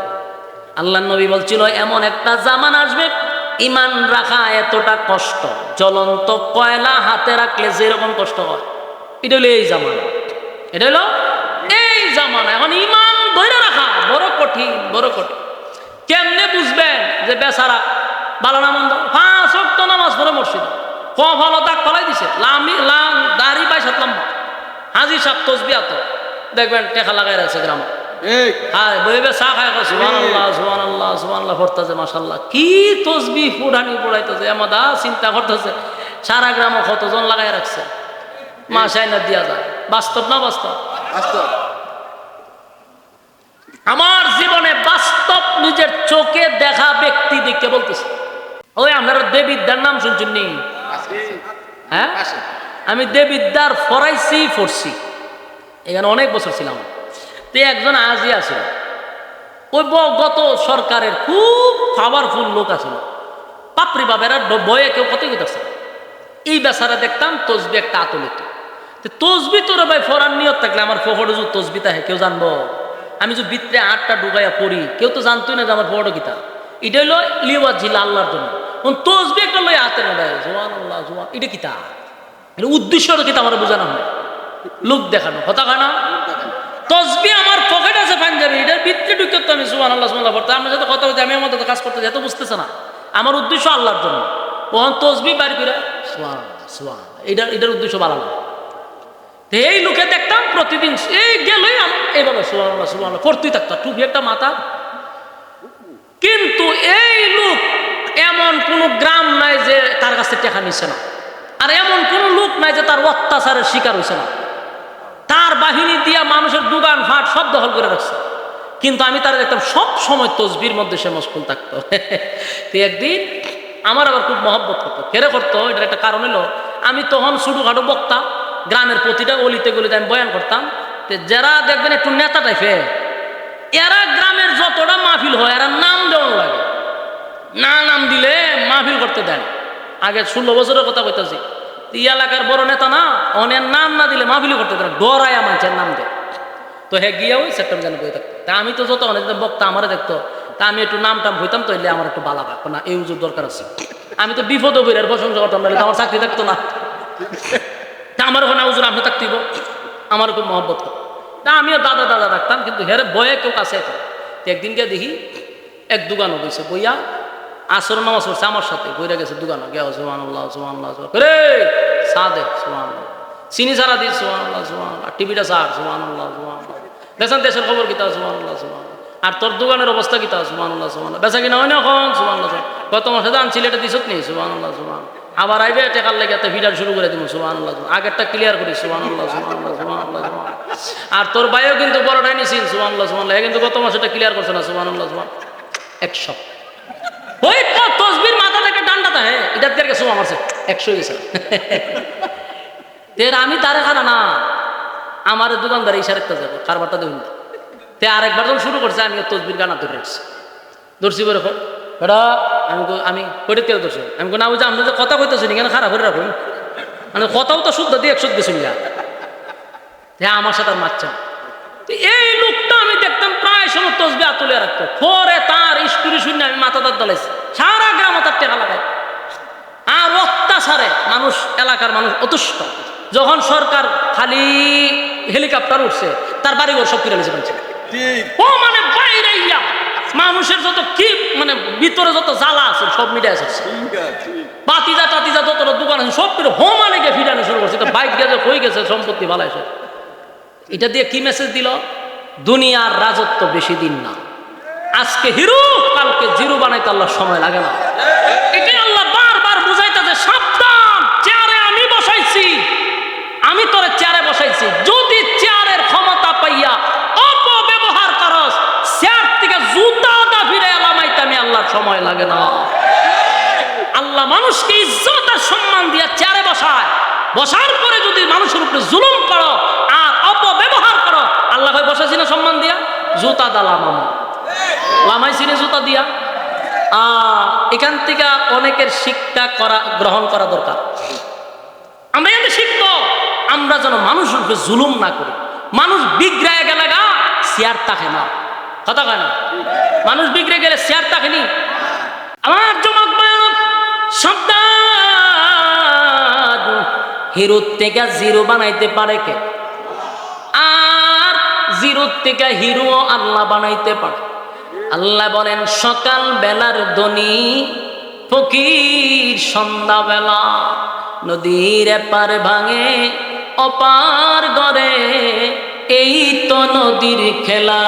আল্লাহ নবী বলছিল এমন একটা জামান আসবে, ইমান রাখা এতটা কষ্ট, জ্বলন্ত কয়লা হাতে রাখলে যেরকম কষ্ট হয়, এটা হলো এই জামানা। এটা হলো এই জামানা। এখন ইমান ধরে রাখা বড় কঠিন, বড় কঠিন। কেমনে বুঝবেন যে বেচারা ভালো না মন্দ? 5 ওয়াক্ত নামাজ পড়ে মসজিদ, ভালো দাগ ফলাই দিছে, দাড়ি 22 হাত লম্বা, হাজি সাহেব তসবিহ, দেখবেন টেকা লাগাই রাখছে গ্রামে। হ্যাঁ বইবে চা খায় সুবহানাল্লাহ সুবহানাল্লাহ সুবহানাল্লাহ পড়তেছে, মাশাআল্লাহ কি তসবিহ ফুটানি পড়াইতেছে, আমাদা চিন্তা করতেছে সারা গ্রামে কতজন লাগাই রাখছে, মাসায় না দিয়া যায়। বাস্তব না বাস্তব? আমার জীবনে বাস্তব নিজের চোখে দেখা ব্যক্তি দেখে বলতেছে। ওই আপনারা দেবিদ্যার নাম শুনছেন নি? হ্যাঁ, আমি দেবিদ্যার পড়ছি, এখানে অনেক বছর ছিলাম। তো একজন আজি আছিল, ওই গত সরকারের খুব পাওয়ারফুল লোক আছিল, পাপড়ি বাবেরা বয়ে কেউ কত গেছে। এই বেচারা দেখতাম তসবি একটা আতলিত, তসবি তোর ভাই ফরার নিয়ত থাকলে আমার ফোফটো যদি তসবি থাকে কেউ জানবো? আমি যদি ভিতরে 8টা ঢুকাইয়া পড়ি কেউ তো জানতোই না যে আমার ফোফটো কিতা। এটা হইলো লিওয়াজ ছিল আল্লাহর জন্য। তসবি একটা লই হাতের মধ্যে সুবহানাল্লাহ সুবহান, এটা কিতা, এটা উদ্দেশ্যটা কিতা আমার বোঝানো হয়, লোক দেখানো কথা কয় না। তসবি আমার পকেট আছে পাঞ্জাবি, এটার ভিতরে ঢুকে তো আমি সুবহানাল্লাহ সুবহানাল্লাহ পড়তে, আপনার সাথে কথা বলতে আমি আমার মতো কাজ করতে যেত বুঝতেছে না, আমার উদ্দেশ্য আল্লাহর জন্য। ওখান তসবি বাড়ি করে সুবহানাল্লাহ সুবহানাল্লাহ, এটার উদ্দেশ্য বাড়ানো। এই লোকে দেখতাম প্রতিদিন এই গেলই এইভাবে সুবহানাল্লাহ সুবহানাল্লাহ পড়তেই থাকতো, টুপি একটা মাথা। কিন্তু এই লোক এমন কোন গ্রাম নাই যে তার কাছে টাকা নিচ্ছে না, আর এমন কোন লোক নাই যে তার অত্যাচারের শিকার হয়েছে না। তার বাহিনী দিয়া মানুষের দোকান ফাট সব দখল করে রাখছে, কিন্তু আমি তারা দেখতাম সব সময় তসবির মধ্যে সে মশগুল থাকতো। তো একদিন আমার আবার খুব মহব্বত করতো, কেড়ে করতো, এটার একটা কারণ হলো আমি তখন ছোটখাটো বক্তা, গ্রামের প্রতিটা অলিতে গলিতে আমি বয়ান করতাম। তো যারা দেখবেন একটু নেতা টাইপের, এরা গ্রামের যতটা মাহফিল হয় এরা নাম দেওয়া লাগে, না নাম দিলে মাহফিল করতে দেন। আগে 16 বছরের কথা কইতাছি, এই এলাকার বড় নেতা না, অনেক নাম না দিলে মাহফিল করতে দেন, ডরায়া মানুষের নাম দেয়। তো হ্যাঁ গিয়া ওই সেপ্টেম্বর জানে বই থাকতো। তা আমি তো যত অনেক বক্তা আমারে দেখতো, তা আমি একটু নাম টাম হইতাম, তো এলে আমার একটু বালা লাগতো না, এই উজুর দরকার আছে। আমি তো বিপদ বইয়ের প্রশংসা করতাম, না আমার চাকরি থাকতো না। তা আমার ওখানে উজুর আপনি থাকতেইব, আমার খুব মহব্বত করতো। তা আমিও দাদা দাদা রাখতাম, কিন্তু হেরে বয়ে কেউ কাছে তো একদিন গিয়ে দেখি এক দোকানও বইছে, বইয়া আসর নামাজ পড়ছে আমার সাথে, বইরা গেছে দোকানে গিয়া সুবহানাল্লাহ সুবহানাল্লাহ রে চা দে সুবহানাল্লাহ, চিনি সারা দিস সুবহানাল্লাহ সুবহানাল্লাহ, টিভিটা সার সুবহানাল্লাহ সুবহানাল্লাহ, দেখেন দেশের খবর কিতা সুবহানাল্লাহ সুবহানাল্লাহ, আর তোর দোকানের অবস্থা কিতা সুবহানাল্লাহ সুবহানাল্লাহ, বেচা কিনা হয় না এখন সুবহানাল্লাহ, গত মাসে দান সিলেটে দিছত নি সুবহানাল্লাহ সুবহানাল্লাহ, আবার আইবে টেকার লেগে একটা ভিডিও শুরু করে দিব সুবহানাল্লাহ, আগেরটা ক্লিয়ার করি সুবহানাল্লাহ সুবহানাল্লাহ সুবহানাল্লাহ, আর তোর ভাইও কিন্তু বড়টাই নিছিস সুবহানাল্লাহ সুবহানাল্লাহ, কিন্তু গত মাসে এটা ক্লিয়ার করছে না সুবহানাল্লাহ সুবহানাল্লাহ, 100 ওই তো তসবির মাথা থেকে ডান্ডাটা, হ্যাঁ এটা দিয়ে গেছে আমার 100 গেছে। তের আমি তারে খানা না, আমার দোকানদার ইশারেকটা যাবে কারবারটা দেখুন। তে আরেকবার যখন শুরু করছে আমি তসবির গানা ধরে রাখছি, ধরছি বলে বেটা আমি কইতে কেউ ধরছি, আমি না বুঝে আপনি যে কথা কইতেছি কেন খারাপ করে রাখুন, মানে কথাও তো শুদ্ধ দিয়ে 100 গেছিল। হ্যাঁ আমার সাথে আর মারছে। এই লোকটা আমি দেখতাম প্রায় সময় তসবি আতুলে রাখতো, পরে তার স্কুরি শূন্য আমি মাথা দাঁত দলাইছি, সারা গ্রাম তার টেকা লাগায়। আর অত্যাচারে মানুষ, এলাকার মানুষ অতুষ্ট। যখন সরকার খালি হেলিকপ্টার উঠছে, তার বাড়িঘর সব কিনে নিয়েছে বলছে। ও মানে বাইরে মানুষের যত কি মানে ভিতরে যত জ্বালা আছে সব মিটাই আসছে, বাতিজা টাতিজা যত দোকান আছে সব করে হোমানে গিয়ে ফিরানো শুরু করছে। বাইক গেছে হয়ে গেছে, সম্পত্তি ভালো আছে। এটা দিয়ে কি মেসেজ দিল? দুনিয়ার রাজত্ব বেশি দিন না, আজকে হিরো কালকে জিরো বানাইতে আল্লাহ সময় লাগে না। এটাই আল্লাহ বারবার বুঝাইতেছে, সাবধান, চেয়ারে আমি বসাইছি, আমি তোরে চেয়ারে বসাইছি, যদি চেয়ারের ক্ষমতা পাইয়া অপব্যবহার করস, চেয়ার থেকে জুতা দা ফিরে এলামাইতে আমি আল্লাহর সময় লাগে না। আল্লাহ মানুষকে ইজ্জত আর সম্মান দিয়া চেয়ারে বসায়, বসার পরে যদি মানুষের উপরে জুলুম করো আর অপব্যবহার করো, আল্লাহ ভাই বসাইছি না সম্মান দিয়া, জুতা দা লামামা লামাইছি না জুতা দিয়া। এখান থেকে অনেকের শিক্ষা গ্রহণ করা দরকার। আমরা এতে শিখবো, আমরা যেন মানুষের উপরে জুলুম না করি। মানুষ বিগড়ায় গেলে গা চেয়ার তাকে না, কথা কয় না, মানুষ বিগড়ে গেলে চেয়ার তাকেনি। আমার জমক সাবধান, হিরোর থেকে জিরো বানাইতে পারে কে? আর জিরোর থেকে হিরো আল্লাহ বানাইতে পারে। আল্লাহ বলেন, সকাল বেলার ধনী ফকির সন্ধ্যাবেলা, নদীর এপার ভাঙে অপার গড়ে, এই তো নদীর খেলা,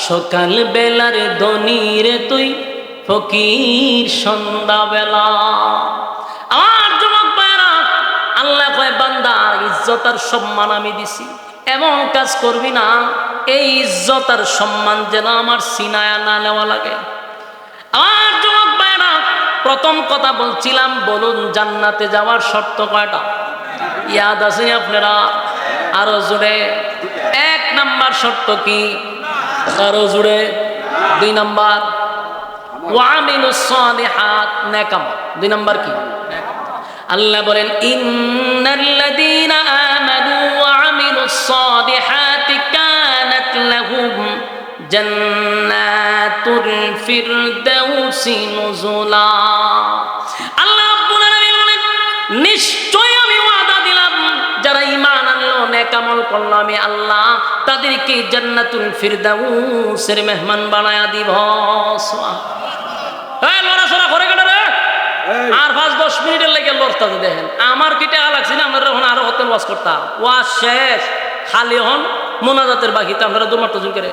সকাল বেলার দনিরে তুই ফকির সন্ধ্যাবেলা। আমার যুবক ভাইরা, আল্লাহ কয় বান্দা ইজ্জত আর সম্মান আমি দিছি, এমন কাজ করবি না এই ইজ্জত আর সম্মান যেন আমার সিনায়া না নেওয়া লাগে। আমার যুবক ভাইরা, প্রথম কথা বলছিলাম, বলুন জান্নাতে যাওয়ার শর্ত কয়টা? ইয়াদ আছে আপনারা? আরো জোরে। 1 নাম্বার শর্ত কি? আরো জোরে। 2 নাম্বার ওয়ামিলুস সালিহাত, নেক আমল। 2 নাম্বার কি? আল্লাহ বলেন ইন্নাল্লাযীনা আমানু ওয়া আমিলুস সালিহাতি কানাত লাহুম জান্নাতুল ফিরদাউসি নুজুলা। আল্লাহ রাব্বুল আলামিন বলেন, নিশ্চয় আমি ওয়াদা দিলাম যারা ঈমান আনলো, নেক আমল করলো, আমি আল্লাহ তাদেরকে জান্নাতুল ফিরদাউসের মেহমান বানায়া দিব। এই লড়াছড়া করে কেটে রে, আর 5-10 মিনিটের লেগে লড়তে দেখেন। আমার কি টাকা লাগছে না? আমরা এখন আরো হতেন ওয়াজ করতাম, ওয়াজ শেষ খালি হন মোনাজাতের বাকিতে আমরা দৌড় জুল করে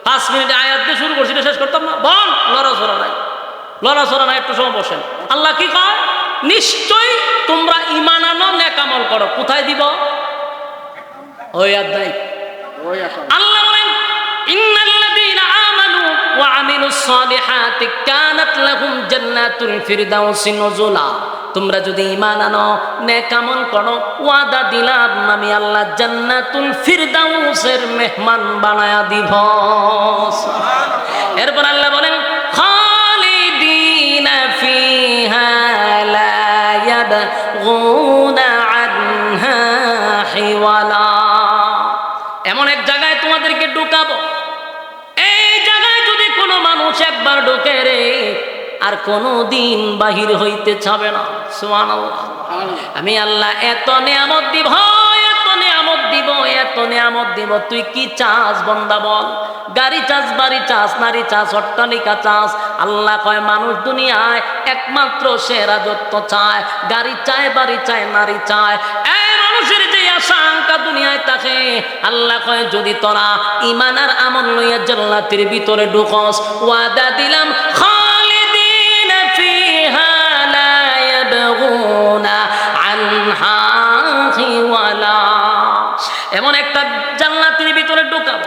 5 মিনিটে আয়াত দিয়ে শুরু করছি, শেষ করতাম না। বল, লড়াছড়া নাই, লড়াছড়া নাই, একটু সময় বসেন। আল্লাহ কি কয়? নিশ্চয় তোমরা ঈমান আনো, নেক আমল করো। কোথায় দিব? ওই অধ্যায়। আল্লাহ বলেন ইন্নাল্লাযীনা আমানু ওয়া আমিলুস সালিহাতি কানাত লাহুম জান্নাতুল ফিরদাউসি নুজুলা। তোমরা যদি ঈমান আনো, নেক আমল করো, ওয়াদা দিলাম আমি আল্লাহ জান্নাতুল ফিরদাউসের মেহমান বানায়া দিব। এরপর আল্লাহ বলেন খালিদিনা ফিহা লা ইয়াবগুনা আনহা হিওয়ালা। এমন এক জায়গায় তোমাদেরকে ঢুকাবো, এই জায়গায় যদি কোনো মানুষ একবার ঢুকে রে, আর কোনোদিন বাহির হইতে চাবে না। সুবহানাল্লাহ। আমি আল্লাহ এত নিয়ামত দিব, এত নিয়ামত দিব, এত নিয়ামত দিব। তুই কি চাস বান্দা বল? গাড়ি চাস, বাড়ি চাস, নারী চাস, অট্টালিকা চাস? আল্লাহ কয় মানুষ দুনিয়ায় একমাত্র সে রাজত্ব চায়, গাড়ি চায়, বাড়ি চায়, নারী চায়। এই মানুষের যে আশঙ্কা দুনিয়ায় থাকে, আল্লাহ কয় যদি তোরা ঈমান আর আমল লইয়া জান্নাতের ভিতরে ঢুকস, ওয়াদা দিলাম খালিদিনা ফিহা লা ইয়াবগুনা আনহা হিওয়ালা। এমন একটা জান্নাতের ভিতরে ঢুকাবো,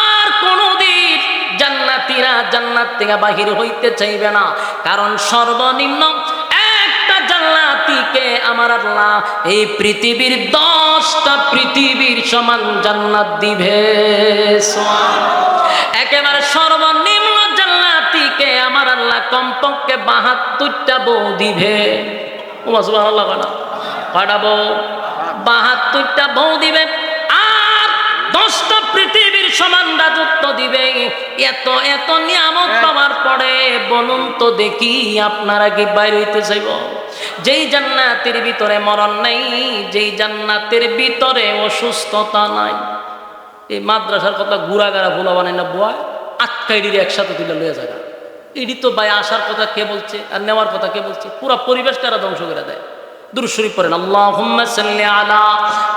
আর কোনদিন জান্নাতীরা জান্নাত থেকে বাহির হইতে চাইবে না। কারণ সর্বনিম্ন একটা জান্নাতীকে আমার আল্লাহ এই পৃথিবীর 10টা পৃথিবীর সমান জান্নাত দিবে। একেবারে সর্বনিম্ন জান্নাতীকে আমার আল্লাহ কমপক্ষে 72টা বউ দিবে। ও সুবহানাল্লাহ। কয়টা বউ? 72টা বউ দিবে, আর 10টা পৃথিবীর সমান রাজত্ব দিবে। এত এত নিয়ামত পাওয়ার পরে বলুন তো দেখি আপনারা কি বাইরে হইতে চাইব? যেই জান্নাতের ভিতরে মরণ নাই, যেই জান্নাতের ভিতরে অসুস্থতা নাই। এই মাদ্রাসার কথা গুড়াগাড়া ভোলা বানাই না, বয় আটকাইডির একসাথে তুলে লয়ে যায়। এটি তো ভাই আসার কথা কে বলছে আর নেওয়ার কথা কে বলছে? পুরা পরিবেশটারা ধ্বংস করে দেয়। দুরূদ শরীফ পড়েন, আল্লাহুম্মা সাল্লি আলা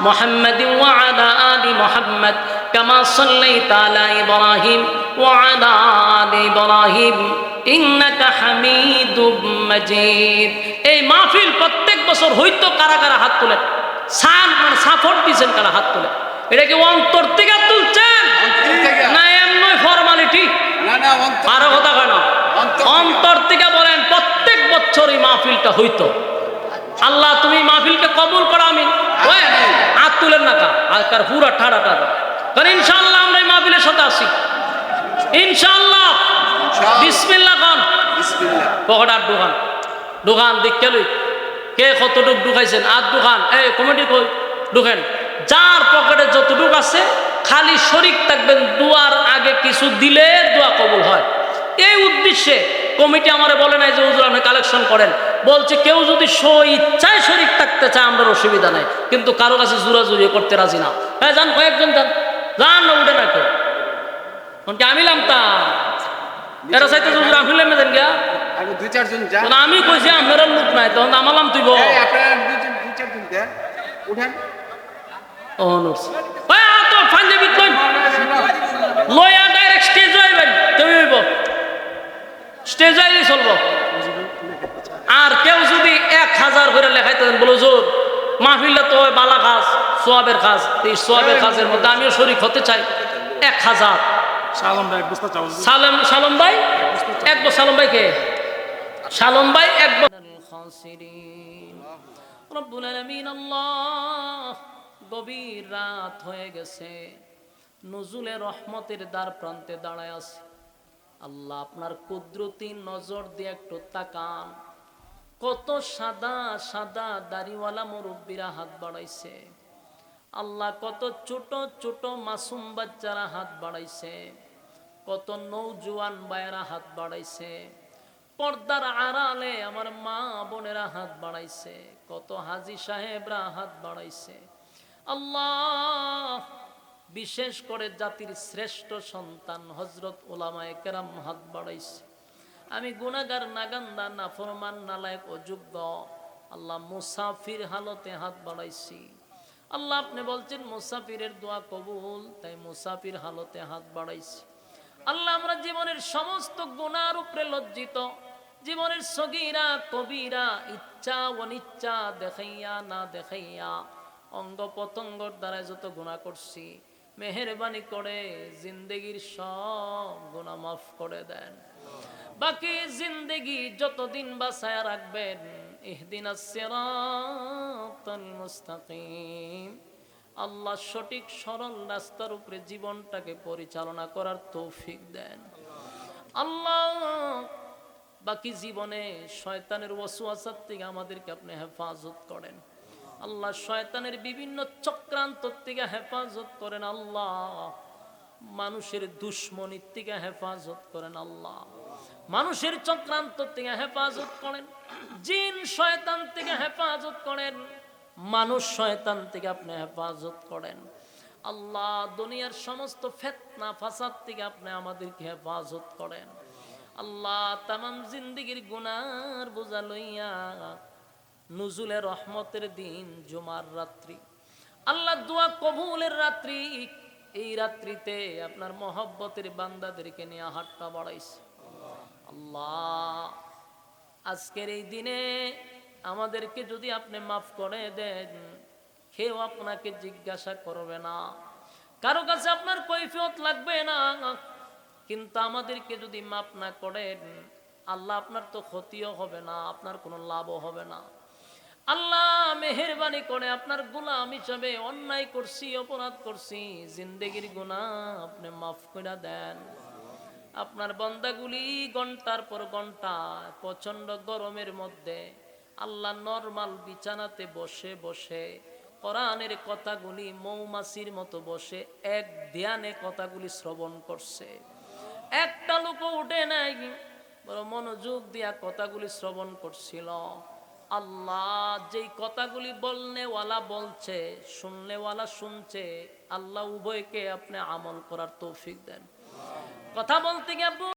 মুহাম্মাদিন ওয়া আলা আলি মুহাম্মাদ কামা সাল্লাইতা আলা ইব্রাহিম ওয়া আলা আলি ইব্রাহিম ইন্নাকা হামিদুম মাজিদ। এই মাহফিল প্রত্যেক বছর হইতো। কারা কারা হাত তোলেন? সাপোর্ট দিয়েছেন কারা? হাত তোলেন। এটা কি অন্তর থেকে তুলছেন না এমনি ফরমালিটি? আরো কথা কয় না, অন্তর থেকে বলেন। প্রত্যেক বছর এই মাহফিলটা হইতো। আল্লাহ তুমি মাহফিলকে কবুল করো। আমি হাত তুলেন না কার পুরা ঠাড়া ঠাড়া। কারণ ইনশাআল্লাহ আমরা এই মাহফিলের সাথে আসি ইনশাআল্লাহ। বিসমিল্লাহ খান। পকেট আট দোকান দোকান দেখতে লই কে কতটুক ঢুকাইছেন? আট দোকান। এই কমিটি কই ঢুকেন। যার পকেটে যতটুক আছে খালি শরীক থাকবেন। দুয়ার আগে কিছু দিলে দোয়া কবুল হয়। এই উদ্দেশ্যে কমিটি আমারে বলে নাই যে হুজুর আপনি কালেকশন করেন। বলছে কেউ যদি ইচ্ছায় শরীক থাকতে চায় আমরা অসুবিধা নাই, কিন্তু কারো কাছে জোরাজুরি করতে রাজি না। হ্যাঁ যান, কয়েকজন যান, যান না উঠে না কেউ। আমি লামতা এরা চাইতে হুজুর আমি লেমে দেন গিয়া আমি কইছি আপনার লোক নাই, তখন আমালাম তুই পাঞ্জাবি কই লয়া ডাইরেক্ট স্টেজ হইবেন তুমি হইব স্টেজ হইলে চলবো। আর কেউ যদি 1000 করে লেখাইতে দেন বলো জোর মাহফিলে তো বালা কাজ সোয়াবের কাজ, এই সোয়াবের কাজের মধ্যে আমিও শরীক হতে চাই। 1000 সালম ভাই সালম ভাই সালম ভাই কে সালম ভাই রব্বুল আলামিন আল্লাহ গভীর রাত হয়ে গেছে, নজুলে রহমতের দ্বার প্রান্তে দাঁড়ায় আছে। আল্লাহ আপনার কুদরতি নজর দিয়ে একটু তাকান, কত সাদা সাদা দাড়িওয়ালা মুরব্বীরা হাত বাড়াইছে। আল্লাহ কত ছোট ছোট মাসুম বাচ্চারা হাত বাড়াইছে, কত নৌজওয়ান ভাইয়েরা হাত বাড়াইছে, পর্দার আড়ালে আমার মা বোনেরা হাত বাড়াইছে, কত হাজী সাহেবরা হাত বাড়াইছে। আল্লাহ বিশেষ করে জাতির শ্রেষ্ঠ সন্তান হযরত উলামায়ে কেরাম হাত বাড়াইছে। আমি গুনাহগার, নাগান্দা, নাফরমান, নালায়েক, অযোগ্য আল্লাহ মুসাফির হালতে হাত বাড়াইছি। আল্লাহ আপনি বলছেন মুসাফিরের দোয়া কবুল, তাই মুসাফির হালতে হাত বাড়াইছি। আল্লাহ আমরা জীবনের সমস্ত গুনার উপরে লজ্জিত, জীবনের সগীরা কবিরা ইচ্ছা অনিচ্ছা দেখাইয়া না দেখাইয়া অঙ্গ পতঙ্গর দ্বারা যত গুনাহ করছি, মেহেরবানি করে জিন্দেগির সব গুনাহ মাফ করে দেন। বাকি জিন্দেগি যতদিন বাঁচায়া রাখবেন, ইহদিনাস সিরাতাল মুস্তাকিম, আল্লাহ সঠিক সরল রাস্তার উপরে জীবনটাকে পরিচালনা করার তৌফিক দেন। আল্লাহ বাকি জীবনে শয়তানের ওয়াসওয়াসা থেকে আমাদেরকে আপনি হেফাজত করেন। আল্লাহ শয়তানের বিভিন্ন চক্রান্ত থেকে হেফাজত করেন। আল্লাহ মানুষের দুশ্মনির থেকে হেফাজত করেন। আল্লাহ মানুষের চক্রান্ত থেকে হেফাজত করেন, জিন শয়তান থেকে হেফাজত করেন, মানুষ শয়তান থেকে আপনি হেফাজত করেন। আল্লাহ দুনিয়ার সমস্ত ফিতনা ফাসাদ থেকে আপনি আমাদেরকে হেফাজত করেন। আল্লাহ তামাম জিন্দেগির গুনার বোঝা লইয়া নুজুলে রহমতের দিন জুমার রাত্রি, আল্লাহ দোয়া কবুলের রাত্রি, এই রাত্রিতে আপনার মহব্বতের বান্দাদেরকে নিয়ে হাতটা বাড়াইছে। আল্লাহ আজকের এই দিনে আমাদেরকে যদি আপনি মাফ করে দেন, কেউ আপনাকে জিজ্ঞাসা করবে না, কারো কাছে আপনার কৈফিয়ত লাগবে না। কিন্তু আমাদেরকে যদি মাফ না করেন আল্লাহ, আপনার তো ক্ষতিও হবে না, আপনার কোনো লাভও হবে না। আল্লাহ মেহেরবানি করে আপনার গোলাম হিসাবে অন্যায় করছি, অপরাধ করছি, জিন্দেগির গুনাহ আপনি মাফ করে দেন। আপনার বান্দাগুলি ঘন্টার পর ঘন্টা প্রচন্ড গরমের মধ্যে আল্লাহ নরমাল বিছানাতে বসে বসে কোরআনের কথাগুলি মৌমাছির মতো বসে এক ধ্যানে কথাগুলি শ্রবণ করছে। একটা লোক উঠে নাই, বড় মনোযোগ দিয়া কথাগুলি শ্রবণ করছিল। আল্লাহ যেই কথাগুলি বলনেওয়ালা বলছে, শুননেওয়ালা শুনছে, আল্লাহ উভয়কে আপনি আমল করার তৌফিক দেন। কথা বলতে গিয়ে